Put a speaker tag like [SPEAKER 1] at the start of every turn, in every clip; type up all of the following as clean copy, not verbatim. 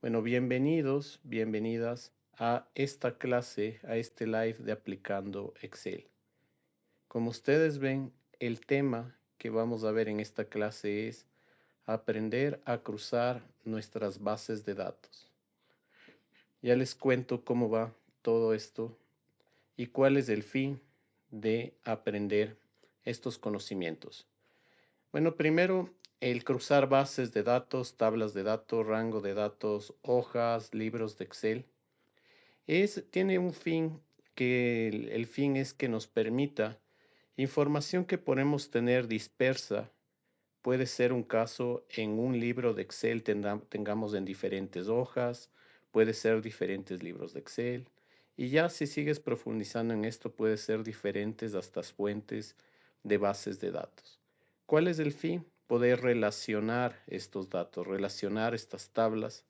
[SPEAKER 1] Bueno, bienvenidos, bienvenidas a esta clase, a este live de Aplicando Excel. Como ustedes ven, el tema que vamos a ver en esta clase es aprender a cruzar nuestras bases de datos. Ya les cuento cómo va todo esto y cuál es el fin de aprender estos conocimientos. Bueno, primero, el cruzar bases de datos, tablas de datos, rango de datos, hojas, libros de Excel. Tiene un fin que el fin es que nos permita información que podemos tener dispersa. Puede ser un caso en un libro de Excel tengamos en diferentes hojas, puede ser diferentes libros de Excel. Y ya si sigues profundizando en esto, puede ser diferentes hasta fuentes de bases de datos. ¿Cuál es el fin? Poder relacionar estos datos, relacionar estas tablas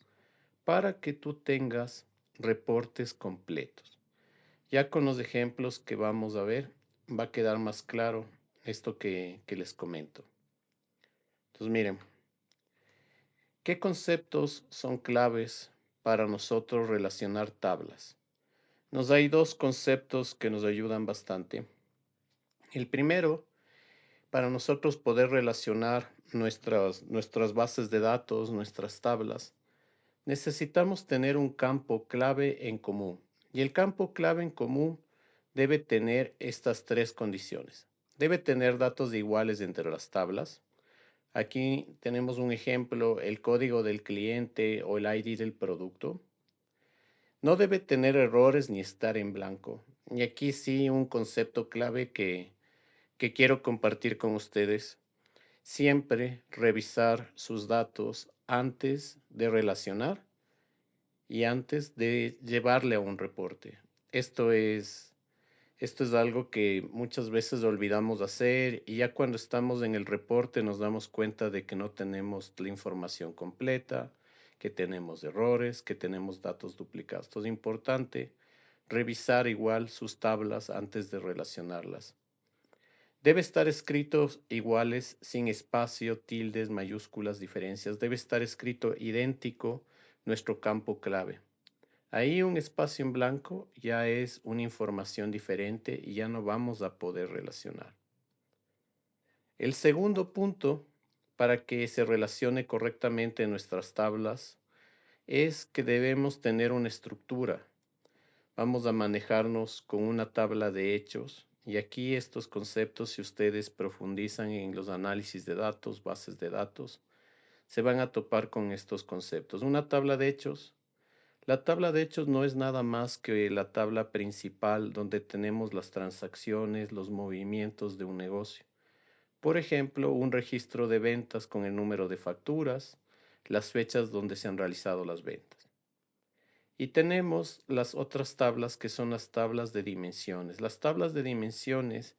[SPEAKER 1] para que tú tengas reportes completos. Ya con los ejemplos que vamos a ver, va a quedar más claro esto que les comento. Entonces, miren, ¿qué conceptos son claves para nosotros relacionar tablas? Nos hay dos conceptos que nos ayudan bastante. El primero, para nosotros poder relacionar nuestras bases de datos, nuestras tablas, necesitamos tener un campo clave en común. Y el campo clave en común debe tener estas tres condiciones. Debe tener datos iguales entre las tablas. Aquí tenemos un ejemplo, el código del cliente o el ID del producto. No debe tener errores ni estar en blanco. Y aquí sí un concepto clave que quiero compartir con ustedes. Siempre revisar sus datos antes de relacionar y antes de llevarle a un reporte. Esto es, esto es algo que muchas veces olvidamos hacer y ya cuando estamos en el reporte nos damos cuenta de que no tenemos la información completa, que tenemos errores, que tenemos datos duplicados. Entonces es importante revisar igual sus tablas antes de relacionarlas. Debe estar escritos iguales, sin espacio, tildes, mayúsculas, diferencias. Debe estar escrito idéntico nuestro campo clave. Ahí un espacio en blanco ya es una información diferente y ya no vamos a poder relacionar. El segundo punto para que se relacione correctamente nuestras tablas es que debemos tener una estructura. Vamos a manejarnos con una tabla de hechos y aquí estos conceptos, si ustedes profundizan en los análisis de datos, bases de datos, se van a topar con estos conceptos. Una tabla de hechos. La tabla de hechos no es nada más que la tabla principal donde tenemos las transacciones, los movimientos de un negocio. Por ejemplo, un registro de ventas con el número de facturas, las fechas donde se han realizado las ventas. Y tenemos las otras tablas que son las tablas de dimensiones. Las tablas de dimensiones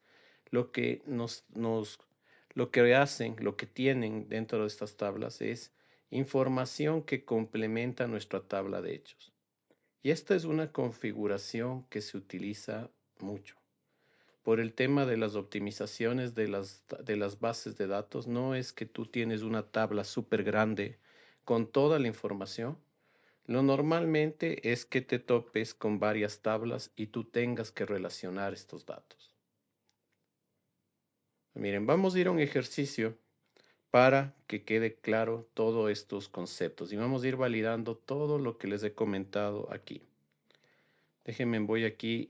[SPEAKER 1] lo que lo que hacen, lo que tienen dentro de estas tablas es información que complementa nuestra tabla de hechos. Y esta es una configuración que se utiliza mucho. Por el tema de las optimizaciones de las bases de datos, no es que tú tienes una tabla súper grande con toda la información. Lo normalmente es que te topes con varias tablas y tú tengas que relacionar estos datos. Miren, vamos a ir a un ejercicio para que quede claro todos estos conceptos y vamos a ir validando todo lo que les he comentado aquí. Déjenme, voy aquí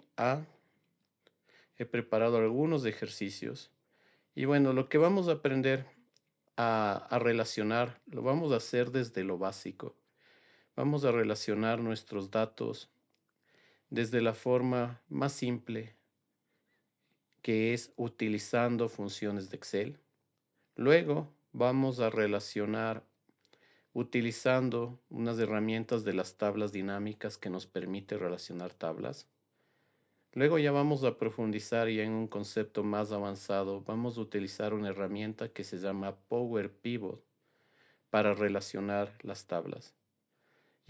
[SPEAKER 1] he preparado algunos ejercicios y bueno, lo que vamos a aprender a relacionar, lo vamos a hacer desde lo básico. Vamos a relacionar nuestros datos desde la forma más simple, que es utilizando funciones de Excel. Luego vamos a relacionar utilizando unas herramientas de las tablas dinámicas que nos permite relacionar tablas. Luego ya vamos a profundizar ya en un concepto más avanzado. Vamos a utilizar una herramienta que se llama Power Pivot para relacionar las tablas.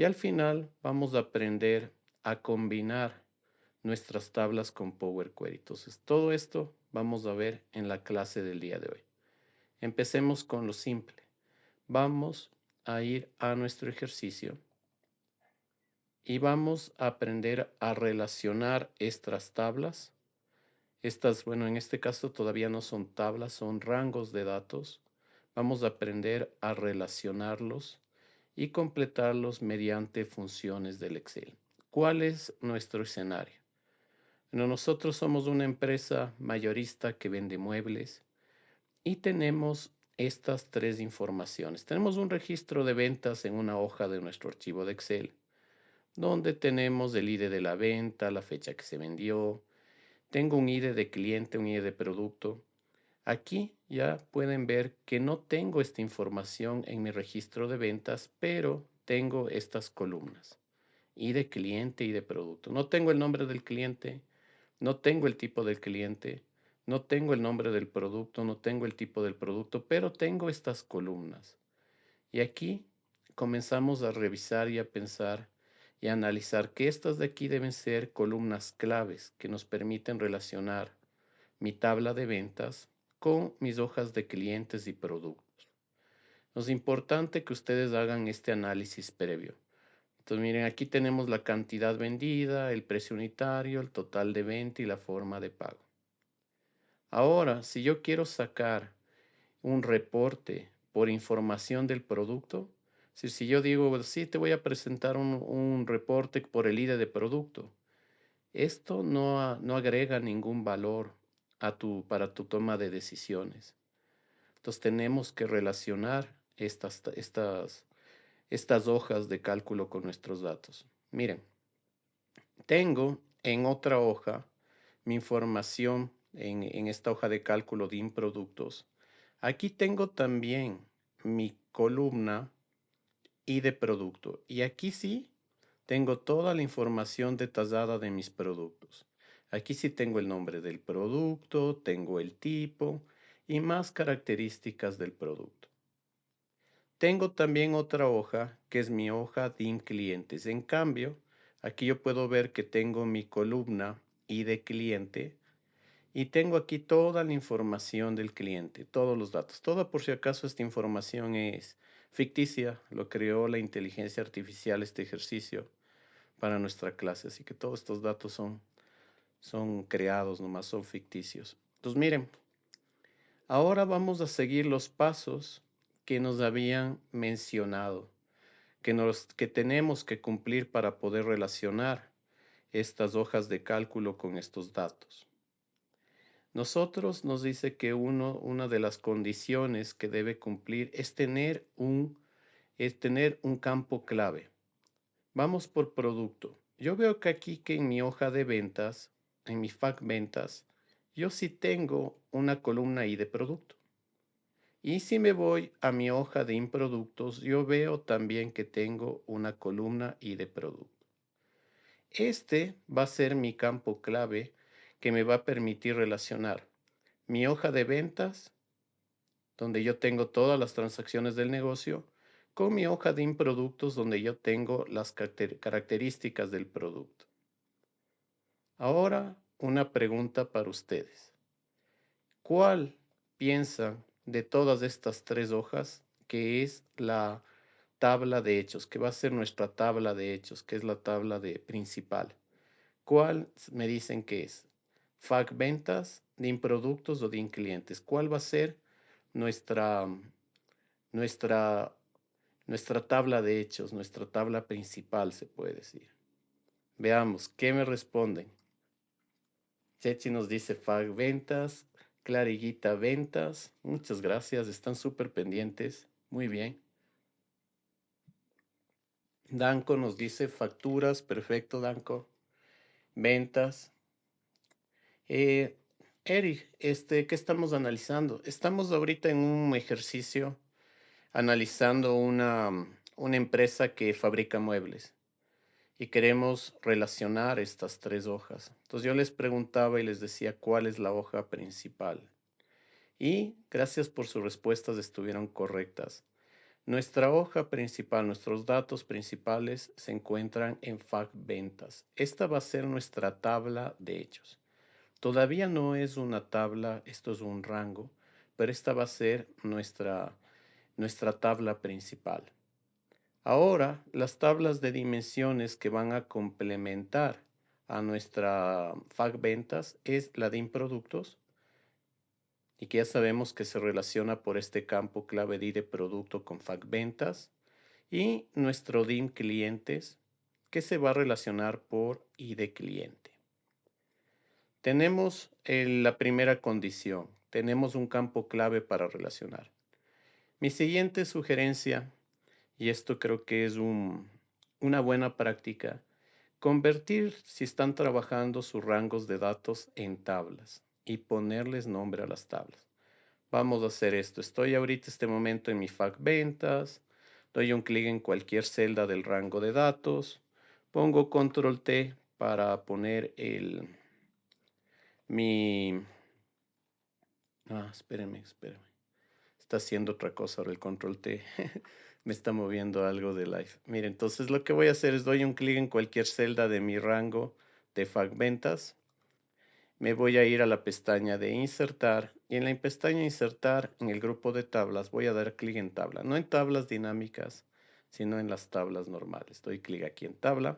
[SPEAKER 1] Y al final vamos a aprender a combinar nuestras tablas con Power Query. Entonces, todo esto vamos a ver en la clase del día de hoy. Empecemos con lo simple. Vamos a ir a nuestro ejercicio y vamos a aprender a relacionar estas tablas. Estas, bueno, en este caso todavía no son tablas, son rangos de datos. Vamos a aprender a relacionarlos y completarlos mediante funciones del Excel. ¿Cuál es nuestro escenario? Bueno, nosotros somos una empresa mayorista que vende muebles y tenemos estas tres informaciones. Tenemos un registro de ventas en una hoja de nuestro archivo de Excel, donde tenemos el ID de la venta, la fecha que se vendió. Tengo un ID de cliente, un ID de producto. Aquí ya pueden ver que no tengo esta información en mi registro de ventas, pero tengo estas columnas. ID cliente y de producto. No tengo el nombre del cliente, no tengo el tipo del cliente, no tengo el nombre del producto, no tengo el tipo del producto, pero tengo estas columnas. Y aquí comenzamos a revisar y a pensar y a analizar que estas de aquí deben ser columnas claves que nos permiten relacionar mi tabla de ventas con mis hojas de clientes y productos. Es importante que ustedes hagan este análisis previo. Entonces, miren, aquí tenemos la cantidad vendida, el precio unitario, el total de venta y la forma de pago. Ahora, si yo quiero sacar un reporte por información del producto, si yo digo, sí, te voy a presentar un reporte por el ID de producto, esto no agrega ningún valor para tu toma de decisiones. Entonces tenemos que relacionar estas hojas de cálculo con nuestros datos. Miren, tengo en otra hoja mi información en esta hoja de cálculo de improductos. Aquí tengo también mi columna y de producto. Y aquí sí tengo toda la información detallada de mis productos. Aquí sí tengo el nombre del producto, tengo el tipo y más características del producto. Tengo también otra hoja que es mi hoja DIM clientes. En cambio, aquí yo puedo ver que tengo mi columna y de cliente y tengo aquí toda la información del cliente, todos los datos. Toda por si acaso esta información es ficticia, lo creó la inteligencia artificial este ejercicio para nuestra clase, así que todos estos datos son creados, nomás son ficticios. Entonces miren, ahora vamos a seguir los pasos que nos habían mencionado, que tenemos que cumplir para poder relacionar estas hojas de cálculo con estos datos. Nosotros nos dice que una de las condiciones que debe cumplir es tener un campo clave. Vamos por producto. Yo veo que aquí que en mi hoja de ventas, en mi FAQ ventas, yo sí tengo una columna ahí de producto. Y si me voy a mi hoja de improductos, yo veo también que tengo una columna y de producto. Este va a ser mi campo clave que me va a permitir relacionar mi hoja de ventas, donde yo tengo todas las transacciones del negocio, con mi hoja de improductos, donde yo tengo las características del producto. Ahora, una pregunta para ustedes. ¿Cuál piensan de todas estas tres hojas que es la tabla de hechos, que va a ser nuestra tabla de hechos, que es la tabla de principal? ¿Cuál me dicen que es? ¿FAQ ventas, de productos o de clientes? ¿Cuál va a ser nuestra, nuestra, nuestra tabla de hechos, nuestra tabla principal, se puede decir? Veamos, ¿qué me responden? Chechi nos dice FAQ ventas, Clariguita ventas. Muchas gracias, están súper pendientes. Muy bien. Danco nos dice facturas, perfecto, Danco. Ventas. Eh, Eric, ¿qué estamos analizando? Estamos ahorita en un ejercicio analizando una empresa que fabrica muebles y queremos relacionar estas tres hojas. Entonces yo les preguntaba y les decía cuál es la hoja principal. Y gracias por sus respuestas, estuvieron correctas. Nuestra hoja principal, nuestros datos principales se encuentran en FAQ ventas. Esta va a ser nuestra tabla de hechos. Todavía no es una tabla, esto es un rango, pero esta va a ser nuestra tabla principal. Ahora, las tablas de dimensiones que van a complementar a nuestra FAQ ventas es la DIM productos y que ya sabemos que se relaciona por este campo clave de ID producto con FAQ ventas y nuestro DIM clientes que se va a relacionar por ID cliente. Tenemos la primera condición, tenemos un campo clave para relacionar. Mi siguiente sugerencia, y esto creo que es una buena práctica, convertir, si están trabajando sus rangos de datos en tablas y ponerles nombre a las tablas. Vamos a hacer esto. Estoy ahorita este momento en mi FAQ ventas, doy un clic en cualquier celda del rango de datos, pongo control T para poner mi, espérenme. Está haciendo otra cosa ahora el control T. Me está moviendo algo de live. Mire, entonces lo que voy a hacer es doy un clic en cualquier celda de mi rango de FAQ ventas. Me voy a ir a la pestaña de insertar y en la pestaña insertar en el grupo de tablas voy a dar clic en tabla. No en tablas dinámicas, sino en las tablas normales. Doy clic aquí en tabla.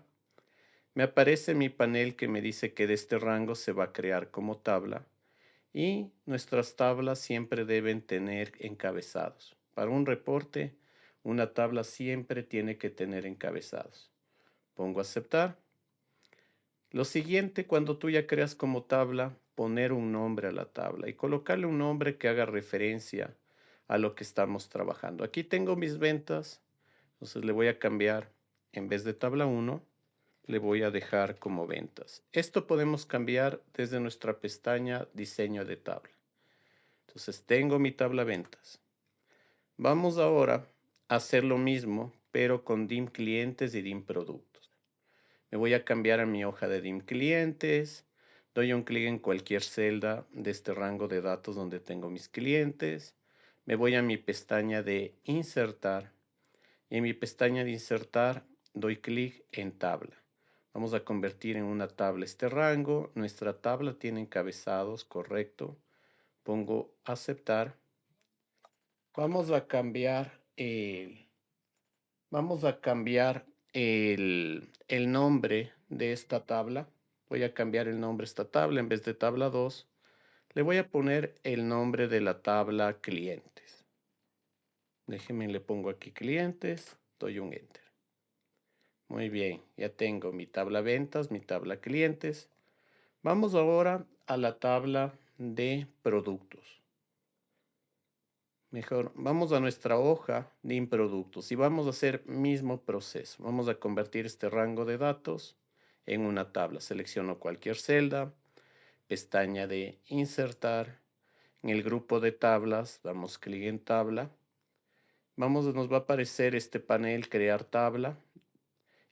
[SPEAKER 1] Me aparece mi panel que me dice que de este rango se va a crear como tabla y nuestras tablas siempre deben tener encabezados. Para un reporte, una tabla siempre tiene que tener encabezados. Pongo aceptar. Lo siguiente, cuando tú ya creas como tabla, poner un nombre a la tabla y colocarle un nombre que haga referencia a lo que estamos trabajando. Aquí tengo mis ventas, entonces le voy a cambiar, en vez de tabla 1, le voy a dejar como ventas. Esto podemos cambiar desde nuestra pestaña diseño de tabla. Entonces tengo mi tabla ventas. Vamos ahora a hacer lo mismo, pero con DIM clientes y DIM productos. Me voy a cambiar a mi hoja de DIM clientes. Doy un clic en cualquier celda de este rango de datos donde tengo mis clientes. Me voy a mi pestaña de insertar. Y en mi pestaña de insertar doy clic en tabla. Vamos a convertir en una tabla este rango. Nuestra tabla tiene encabezados, correcto. Pongo aceptar. Vamos a cambiar el nombre de esta tabla. Voy a cambiar el nombre de esta tabla. En vez de tabla 2, le voy a poner el nombre de la tabla clientes. Déjenme, le pongo aquí clientes, doy un enter. Muy bien, ya tengo mi tabla ventas, mi tabla clientes. Vamos ahora a la tabla de productos. Mejor, vamos a nuestra hoja de productos y vamos a hacer mismo proceso. Vamos a convertir este rango de datos en una tabla. Selecciono cualquier celda, pestaña de insertar. En el grupo de tablas, damos clic en tabla. Nos va a aparecer este panel crear tabla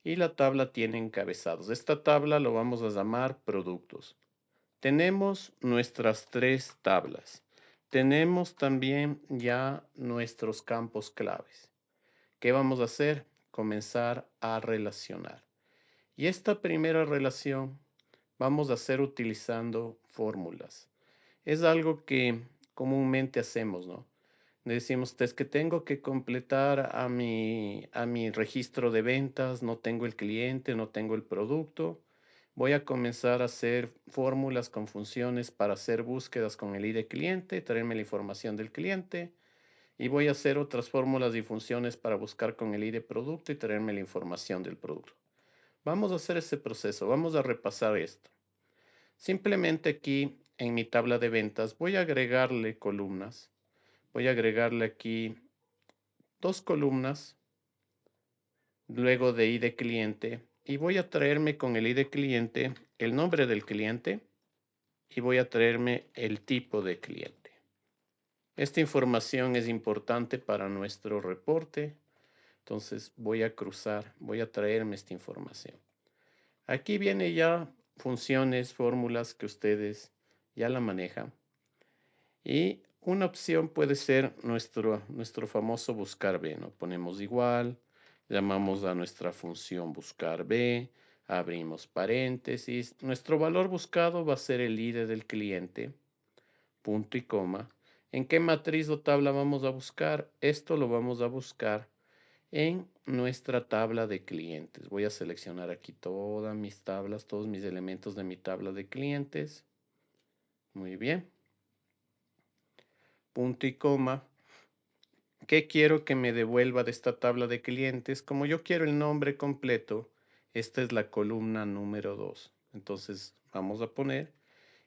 [SPEAKER 1] y la tabla tiene encabezados. Esta tabla lo vamos a llamar productos. Tenemos nuestras tres tablas. Tenemos también ya nuestros campos claves. ¿Qué vamos a hacer? Comenzar a relacionar. Y esta primera relación vamos a hacer utilizando fórmulas. Es algo que comúnmente hacemos, ¿no? Decimos, es que tengo que completar a mi registro de ventas, no tengo el cliente, no tengo el producto. Voy a comenzar a hacer fórmulas con funciones para hacer búsquedas con el ID cliente, traerme la información del cliente. Y voy a hacer otras fórmulas y funciones para buscar con el ID producto y traerme la información del producto. Vamos a hacer ese proceso, vamos a repasar esto. Simplemente aquí en mi tabla de ventas voy a agregarle columnas. Voy a agregarle aquí dos columnas, luego de ID cliente, y voy a traerme con el ID cliente el nombre del cliente y voy a traerme el tipo de cliente. Esta información es importante para nuestro reporte, entonces voy a voy a traerme esta información. Aquí viene ya funciones, fórmulas que ustedes ya la manejan. Y una opción puede ser nuestro famoso buscar B, ¿no? Ponemos igual, llamamos a nuestra función buscar B, abrimos paréntesis. Nuestro valor buscado va a ser el ID del cliente, punto y coma. ¿En qué matriz o tabla vamos a buscar? Esto lo vamos a buscar en nuestra tabla de clientes. Voy a seleccionar aquí todas mis tablas, todos mis elementos de mi tabla de clientes. Muy bien. Punto y coma. ¿Qué quiero que me devuelva de esta tabla de clientes? Como yo quiero el nombre completo, esta es la columna número 2. Entonces vamos a poner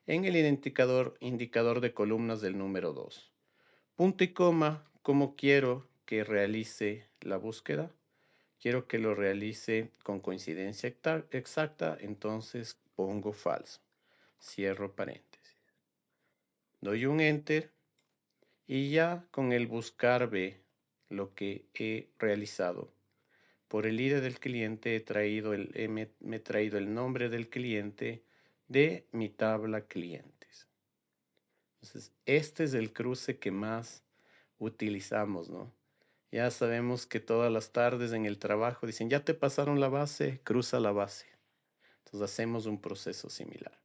[SPEAKER 1] en el indicador de columnas del número 2. Punto y coma, ¿cómo quiero que realice la búsqueda? Quiero que lo realice con coincidencia exacta, entonces pongo falso. Cierro paréntesis. Doy un enter y ya con el buscar B lo que he realizado. Por el ID del cliente me he traído el nombre del cliente de mi tabla clientes. Entonces, este es el cruce que más utilizamos, ¿no? Ya sabemos que todas las tardes en el trabajo dicen, ya te pasaron la base, cruza la base. Entonces hacemos un proceso similar.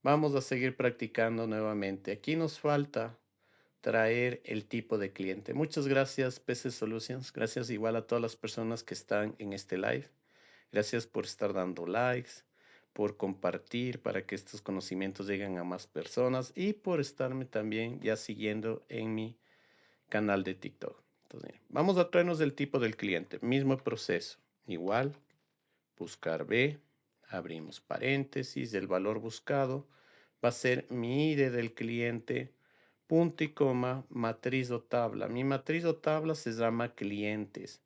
[SPEAKER 1] Vamos a seguir practicando nuevamente. Aquí nos falta traer el tipo de cliente. Muchas gracias, PC Solutions. Gracias igual a todas las personas que están en este live. Gracias por estar dando likes, por compartir para que estos conocimientos lleguen a más personas y por estarme también ya siguiendo en mi canal de TikTok. Entonces, vamos a traernos el tipo del cliente. Mismo proceso. Igual, buscar B, abrimos paréntesis, el valor buscado va a ser mi ID del cliente, punto y coma, matriz o tabla. Mi matriz o tabla se llama clientes.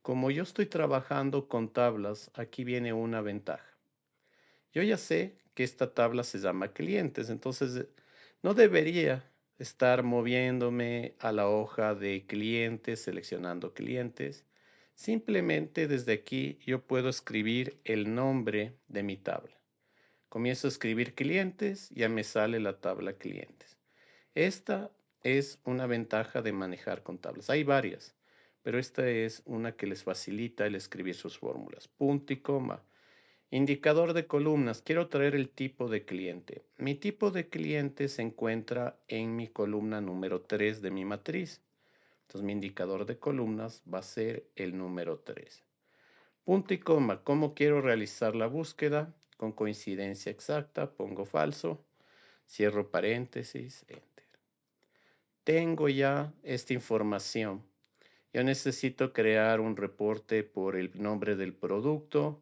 [SPEAKER 1] Como yo estoy trabajando con tablas, aquí viene una ventaja. Yo ya sé que esta tabla se llama clientes, entonces no debería estar moviéndome a la hoja de clientes, seleccionando clientes. Simplemente desde aquí yo puedo escribir el nombre de mi tabla. Comienzo a escribir clientes, ya me sale la tabla clientes. Esta es una ventaja de manejar con tablas. Hay varias, pero esta es una que les facilita el escribir sus fórmulas. Punto y coma. Indicador de columnas. Quiero traer el tipo de cliente. Mi tipo de cliente se encuentra en mi columna número 3 de mi matriz. Entonces mi indicador de columnas va a ser el número 3. Punto y coma. ¿Cómo quiero realizar la búsqueda? Con coincidencia exacta, pongo falso, cierro paréntesis, enter. Tengo ya esta información. Yo necesito crear un reporte por el nombre del producto,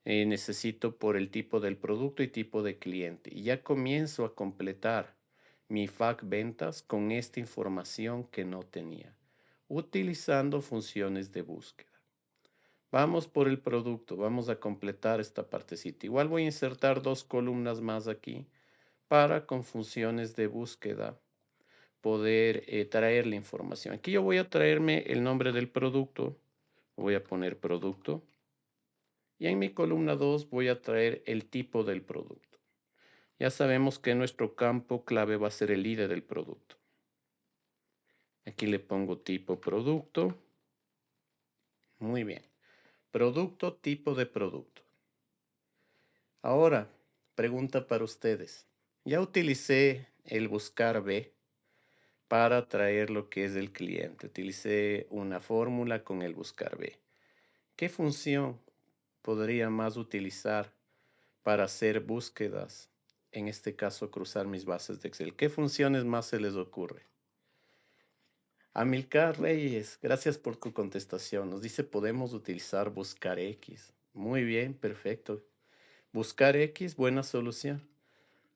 [SPEAKER 1] necesito por el tipo del producto y tipo de cliente. Y ya comienzo a completar mi FAQ ventas con esta información que no tenía, utilizando funciones de búsqueda. Vamos por el producto, vamos a completar esta partecita. Igual voy a insertar dos columnas más aquí para con funciones de búsqueda poder traer la información. Aquí yo voy a traerme el nombre del producto, voy a poner producto y en mi columna 2 voy a traer el tipo del producto. Ya sabemos que nuestro campo clave va a ser el ID del producto. Aquí le pongo tipo producto. Muy bien. Producto, tipo de producto. Ahora, pregunta para ustedes. Ya utilicé el buscar B para traer lo que es el cliente. Utilicé una fórmula con el buscar B. ¿Qué función podría más utilizar para hacer búsquedas? En este caso, cruzar mis bases de Excel. ¿Qué funciones más se les ocurre? Amilcar Reyes, gracias por tu contestación. Nos dice, podemos utilizar buscar X. Muy bien, perfecto. Buscar X, buena solución.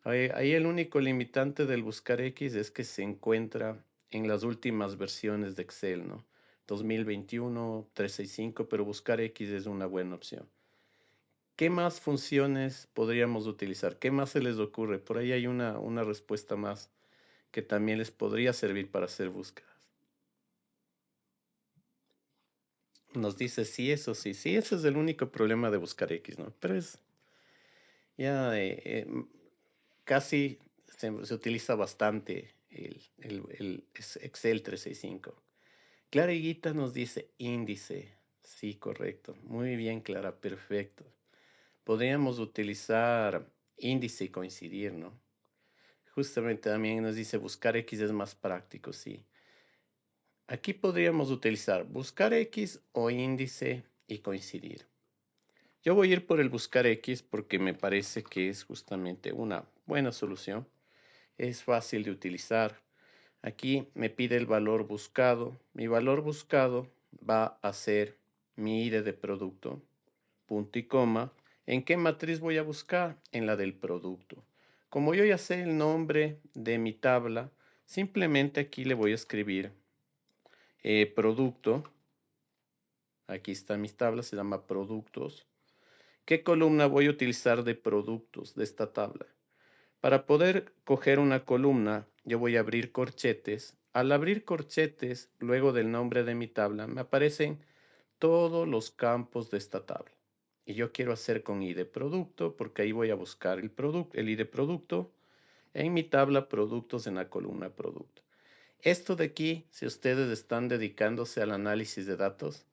[SPEAKER 1] Ahí el único limitante del buscar X es que se encuentra en las últimas versiones de Excel, ¿no? 2021, 365, pero buscar X es una buena opción. ¿Qué más funciones podríamos utilizar? ¿Qué más se les ocurre? Por ahí hay una respuesta más que también les podría servir para hacer búsquedas. Nos dice sí, eso sí, sí, ese es el único problema de buscar X, ¿no? Pero es ya casi se utiliza bastante el Excel 365. Clara Higuita nos dice índice. Sí, correcto. Muy bien, Clara, perfecto. Podríamos utilizar índice y coincidir, ¿no? Justamente también nos dice buscar X es más práctico, sí. Aquí podríamos utilizar buscar X o índice y coincidir. Yo voy a ir por el buscar X porque me parece que es justamente una buena solución. Es fácil de utilizar. Aquí me pide el valor buscado. Mi valor buscado va a ser mi ID de producto, punto y coma. ¿En qué matriz voy a buscar? En la del producto. Como yo ya sé el nombre de mi tabla, simplemente aquí le voy a escribir producto. Aquí están mis tablas, se llama productos. ¿Qué columna voy a utilizar de productos de esta tabla? Para poder coger una columna, yo voy a abrir corchetes. Al abrir corchetes, luego del nombre de mi tabla, me aparecen todos los campos de esta tabla. Y yo quiero hacer con ID producto, porque ahí voy a buscar el ID producto en mi tabla productos en la columna producto. Esto de aquí, si ustedes están dedicándose al análisis de datos,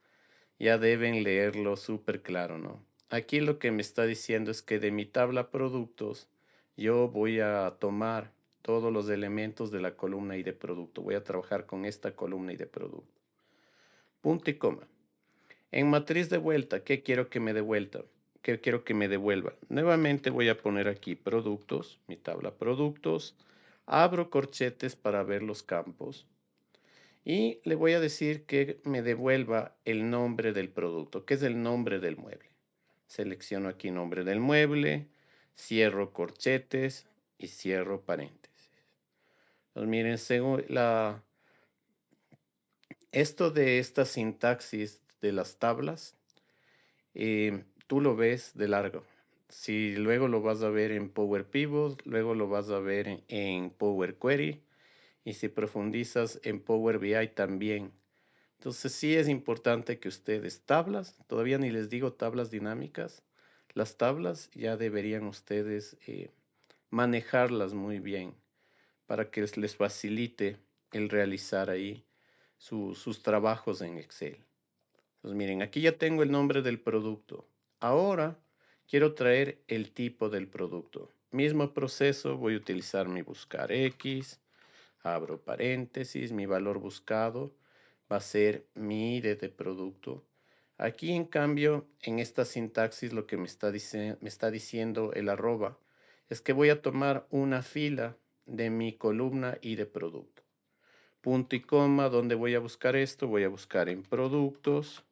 [SPEAKER 1] ya deben leerlo súper claro, ¿no? Aquí lo que me está diciendo es que de mi tabla productos, yo voy a tomar todos los elementos de la columna y de producto. Voy a trabajar con esta columna y de producto. Punto y coma. En matriz de vuelta, ¿qué quiero que me dé vuelta? ¿Qué quiero que me devuelva? Nuevamente voy a poner aquí productos, mi tabla productos. Abro corchetes para ver los campos. Y le voy a decir que me devuelva el nombre del producto, que es el nombre del mueble. Selecciono aquí nombre del mueble, cierro corchetes y cierro paréntesis. Entonces, miren, esto de esta sintaxis de las tablas, tú lo ves de largo. Si luego lo vas a ver en Power Pivot, luego lo vas a ver en Power Query, y si profundizas en Power BI también. Entonces sí es importante que ustedes tablas, todavía ni les digo tablas dinámicas, las tablas ya deberían ustedes manejarlas muy bien para que les facilite el realizar ahí sus trabajos en Excel. Entonces miren, aquí ya tengo el nombre del producto. Ahora quiero traer el tipo del producto. Mismo proceso, voy a utilizar mi buscar X, abro paréntesis, mi valor buscado va a ser mi ID de producto. Aquí, en cambio, en esta sintaxis, lo que me está diciendo el arroba es que voy a tomar una fila de mi columna y de producto. Punto y coma, ¿dónde voy a buscar esto? Voy a buscar en productos.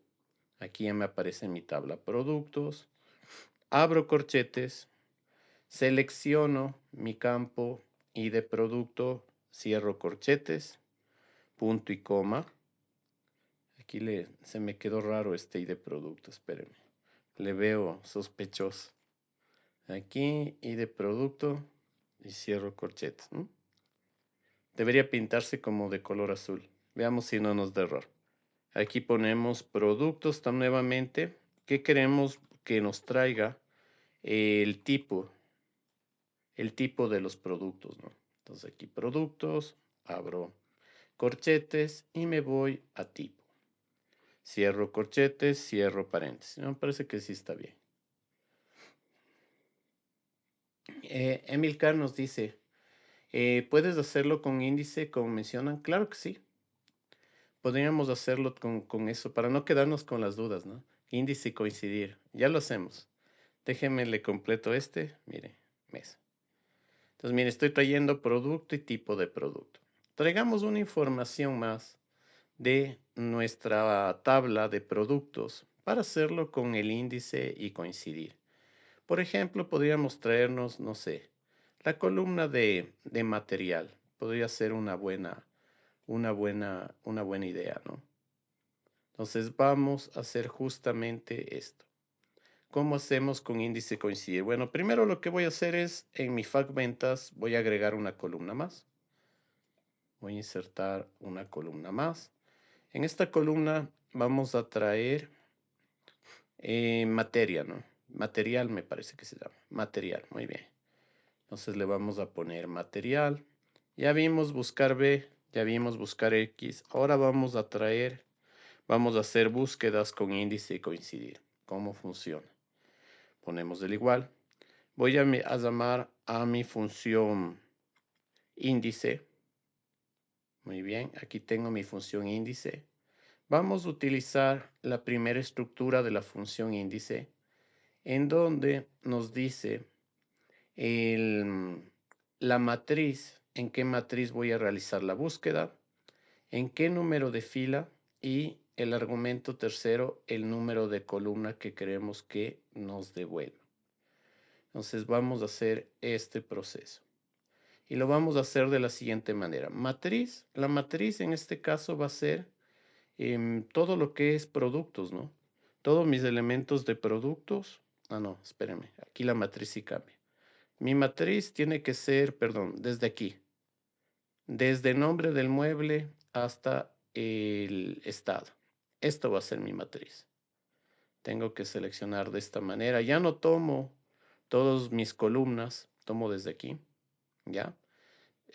[SPEAKER 1] Aquí ya me aparece mi tabla productos. Abro corchetes, selecciono mi campo y de producto, cierro corchetes, punto y coma. Aquí se me quedó raro este ID de producto, espérenme. Le veo sospechoso. Aquí ID de producto y cierro corchetes, ¿no? Debería pintarse como de color azul. Veamos si no nos da error. Aquí ponemos productos nuevamente. ¿Qué queremos que nos traiga? El tipo de los productos, ¿no? Entonces aquí productos, abro corchetes y me voy a tipo. Cierro corchetes, cierro paréntesis. Me parece que sí está bien. Emilcar nos dice, ¿puedes hacerlo con índice como mencionan? Claro que sí. Podríamos hacerlo con eso para no quedarnos con las dudas, ¿no? Índice y coincidir. Ya lo hacemos. Déjenme le completo este. Mire, mes. Entonces, mire, estoy trayendo producto y tipo de producto. Traigamos una información más de nuestra tabla de productos para hacerlo con el índice y coincidir. Por ejemplo, podríamos traernos, no sé, la columna de material. Podría ser una buena idea, ¿no? Entonces vamos a hacer justamente esto. ¿Cómo hacemos con índice coincidir? Bueno, primero lo que voy a hacer es, en mi FAQ ventas, voy a agregar una columna más. Voy a insertar una columna más. En esta columna vamos a traer materia, ¿no? Material me parece que se llama. Material, muy bien. Entonces le vamos a poner material. Ya vimos buscar B, ya vimos buscar X. Ahora vamos a hacer búsquedas con índice y coincidir. ¿Cómo funciona? Ponemos el igual. Voy a llamar a mi función índice. Muy bien, aquí tengo mi función índice. Vamos a utilizar la primera estructura de la función índice, en donde nos dice el, la matriz, en qué matriz voy a realizar la búsqueda, en qué número de fila y el argumento tercero, el número de columna que queremos que nos devuelva. Entonces vamos a hacer este proceso. Y lo vamos a hacer de la siguiente manera. Matriz, la matriz en este caso va a ser todo lo que es productos, ¿no? Todos mis elementos de productos. Ah, no, espérenme. Aquí la matriz sí cambia. Mi matriz tiene que ser, perdón, desde aquí. Desde nombre del mueble hasta el estado. Esto va a ser mi matriz. Tengo que seleccionar de esta manera. Ya no tomo todas mis columnas, tomo desde aquí, ¿ya?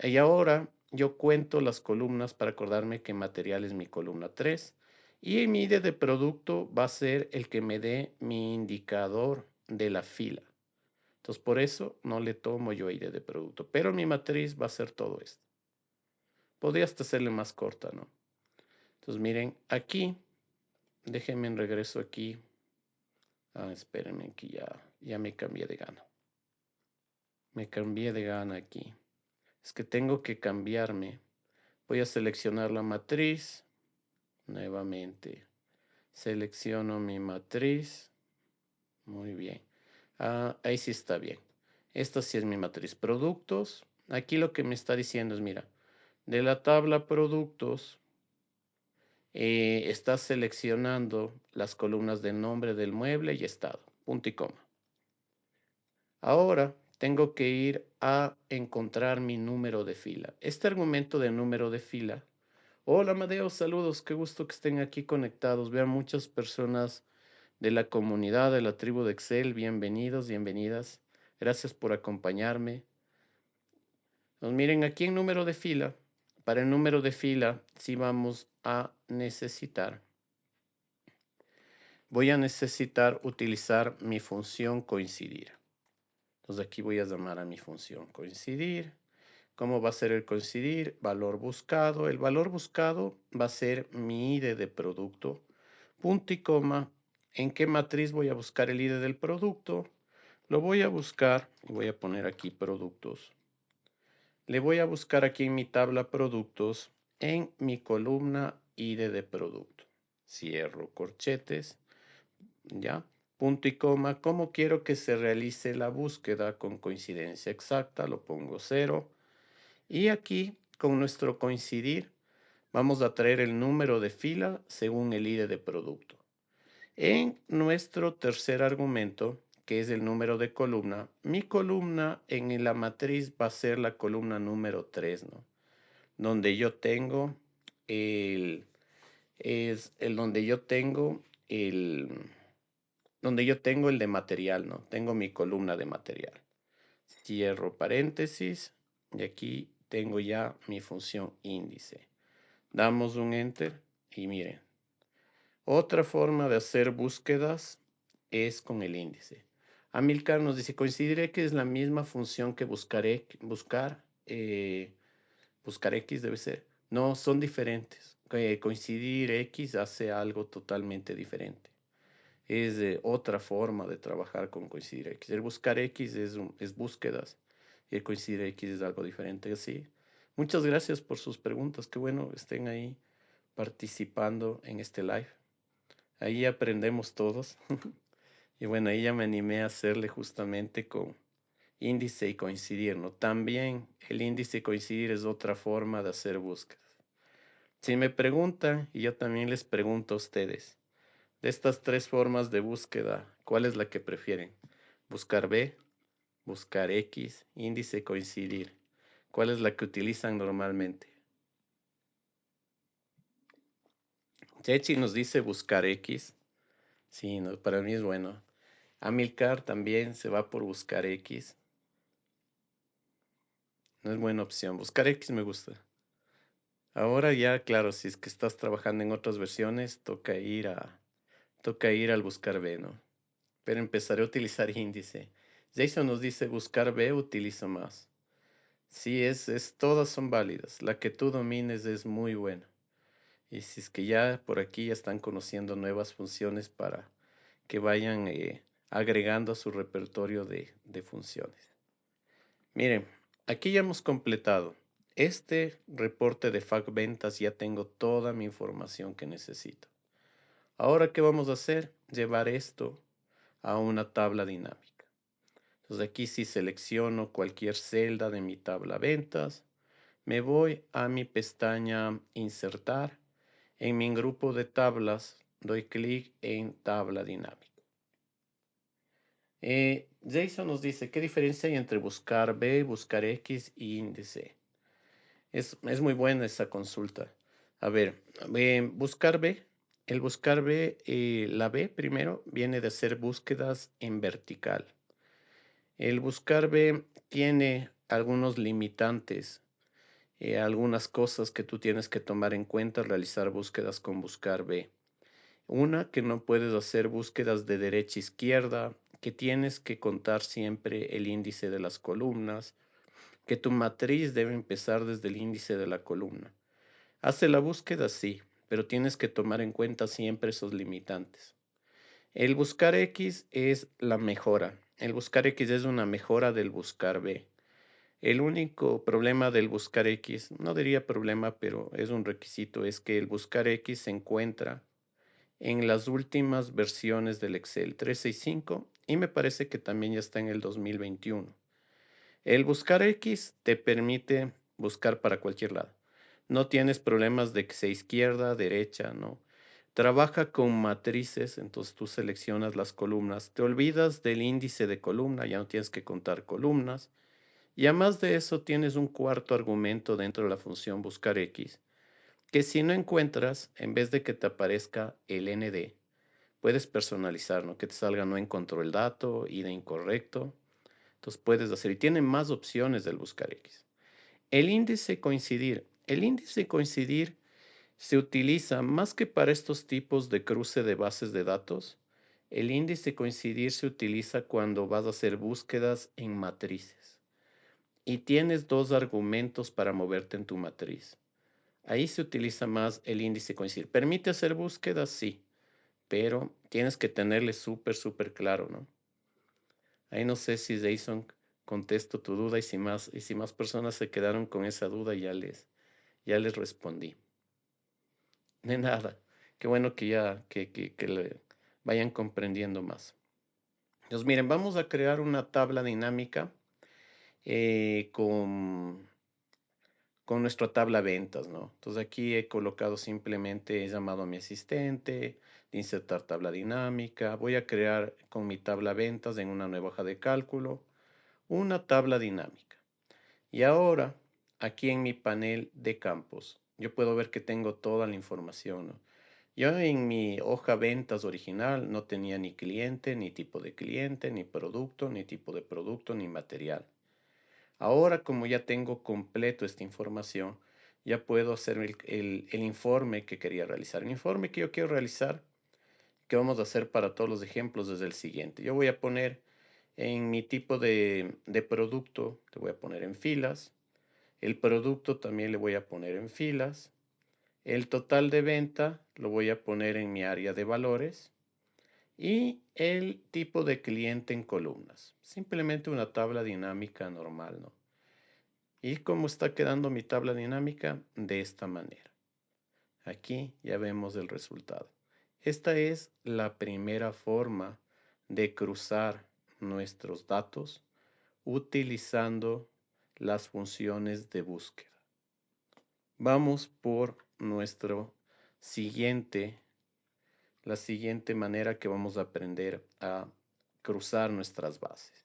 [SPEAKER 1] Y ahora yo cuento las columnas para acordarme que material es mi columna 3 y mi ID de producto va a ser el que me dé mi indicador de la fila. Entonces por eso no le tomo yo ID de producto, pero mi matriz va a ser todo esto. Podría hasta hacerle más corta, ¿no? Entonces miren, aquí, déjenme en regreso aquí. Ah, espérenme que ya me cambié de gana. Me cambié de gana aquí. Es que tengo que cambiarme. Voy a seleccionar la matriz. Nuevamente. Selecciono mi matriz. Muy bien. Ah, ahí sí está bien. Esta sí es mi matriz. Productos. Aquí lo que me está diciendo es, mira, de la tabla productos, está seleccionando las columnas de nombre del mueble y estado. Punto y coma. Ahora tengo que ir a encontrar mi número de fila. Este argumento de número de fila. Hola, Amadeo, saludos, qué gusto que estén aquí conectados. Vean muchas personas de la comunidad de la tribu de Excel. Bienvenidos, bienvenidas. Gracias por acompañarme. Pues miren, aquí en número de fila, para el número de fila, sí vamos a necesitar. Voy a necesitar utilizar mi función coincidir. Entonces aquí voy a llamar a mi función coincidir. ¿Cómo va a ser el coincidir? Valor buscado. El valor buscado va a ser mi ID de producto. Punto y coma. ¿En qué matriz voy a buscar el ID del producto? Lo voy a buscar, y voy a poner aquí productos. Le voy a buscar aquí en mi tabla productos, en mi columna ID de producto. Cierro corchetes, ¿ya? Punto y coma. ¿Cómo quiero que se realice la búsqueda con coincidencia exacta? Lo pongo 0. Y aquí, con nuestro coincidir, vamos a traer el número de fila según el ID de producto. En nuestro tercer argumento, que es el número de columna, mi columna en la matriz va a ser la columna número 3, ¿no? Donde yo tengo el, es el donde yo tengo el, donde yo tengo el de material, ¿no? Tengo mi columna de material. Cierro paréntesis y aquí tengo ya mi función índice. Damos un enter y miren, otra forma de hacer búsquedas es con el índice. Amilcar nos dice, coincidiré que es la misma función que buscar X debe ser. No, son diferentes. Coincidir X hace algo totalmente diferente. Es otra forma de trabajar con coincidir X. El buscar X es búsquedas y el coincidir X es algo diferente. Sí. Muchas gracias por sus preguntas. Qué bueno que estén ahí participando en este live. Ahí aprendemos todos. Y bueno, ahí ya me animé a hacerle justamente con índice y coincidir, ¿no? También el índice y coincidir es otra forma de hacer búsquedas. Si me preguntan, y yo también les pregunto a ustedes, de estas tres formas de búsqueda, ¿cuál es la que prefieren? Buscar B, buscar X, índice coincidir. ¿Cuál es la que utilizan normalmente? Chechi nos dice buscar X. Sí, no, para mí es bueno. Amilcar también se va por buscar X. No es buena opción. Buscar X me gusta. Ahora ya, claro, si es que estás trabajando en otras versiones, toca ir al buscar B, ¿no? Pero empezaré a utilizar índice. Jason nos dice buscar B utilizo más. Sí, todas son válidas. La que tú domines es muy buena. Y si es que ya por aquí ya están conociendo nuevas funciones para que vayan agregando a su repertorio de funciones. Miren, aquí ya hemos completado. Este reporte de FAQ Ventas ya tengo toda mi información que necesito. Ahora, ¿qué vamos a hacer? Llevar esto a una tabla dinámica. Entonces aquí si selecciono cualquier celda de mi tabla ventas, me voy a mi pestaña Insertar. En mi grupo de tablas doy clic en Tabla dinámica. Jason nos dice, ¿qué diferencia hay entre buscar B, buscar X y índice? Es muy buena esa consulta. A ver, buscar B. El buscar B, la B primero viene de hacer búsquedas en vertical. El buscar B tiene algunos limitantes, algunas cosas que tú tienes que tomar en cuenta al realizar búsquedas con buscar B. Una, que no puedes hacer búsquedas de derecha a izquierda, que tienes que contar siempre el índice de las columnas, que tu matriz debe empezar desde el índice de la columna. Hace la búsqueda, sí, pero tienes que tomar en cuenta siempre esos limitantes. El buscar X es la mejora. El buscar X es una mejora del buscar B. El único problema del buscar X, no diría problema, pero es un requisito, es que el buscar X se encuentra en las últimas versiones del Excel 365 y me parece que también ya está en el 2021. El buscar X te permite buscar para cualquier lado. No tienes problemas de que sea izquierda, derecha, no. Trabaja con matrices, entonces tú seleccionas las columnas, te olvidas del índice de columna, ya no tienes que contar columnas. Y además de eso tienes un cuarto argumento dentro de la función buscar X, que si no encuentras, en vez de que te aparezca el ND, puedes personalizar, ¿no? Que te salga no encontró el dato y de incorrecto. Entonces puedes hacer, y tiene más opciones del buscar X. El índice coincidir. El índice coincidir se utiliza más que para estos tipos de cruce de bases de datos. El índice coincidir se utiliza cuando vas a hacer búsquedas en matrices y tienes dos argumentos para moverte en tu matriz. Ahí se utiliza más el índice coincidir. ¿Permite hacer búsquedas? Sí, pero tienes que tenerle súper claro, ¿no? Ahí no sé si Jason contesto tu duda y si más personas se quedaron con esa duda, ya les respondí. De nada. Qué bueno que ya que le vayan comprendiendo más. Entonces, miren, vamos a crear una tabla dinámica eh, con, con nuestra tabla ventas, ¿no? Entonces aquí he colocado simplemente, he llamado a mi asistente, de insertar tabla dinámica. Voy a crear con mi tabla ventas en una nueva hoja de cálculo una tabla dinámica. Y ahora, aquí en mi panel de campos, yo puedo ver que tengo toda la información, ¿no? Yo en mi hoja ventas original no tenía ni cliente, ni tipo de cliente, ni producto, ni tipo de producto, ni material. Ahora, como ya tengo completo esta información, ya puedo hacer el informe que quería realizar. El informe que yo quiero realizar, que vamos a hacer para todos los ejemplos, es el siguiente. Yo voy a poner en mi tipo de producto, te voy a poner en filas. El producto también le voy a poner en filas. El total de venta lo voy a poner en mi área de valores. Y el tipo de cliente en columnas. Simplemente una tabla dinámica normal, ¿no? ¿Y cómo está quedando mi tabla dinámica? De esta manera. Aquí ya vemos el resultado. Esta es la primera forma de cruzar nuestros datos utilizando las funciones de búsqueda. Vamos por nuestro siguiente, la siguiente manera que vamos a aprender a cruzar nuestras bases.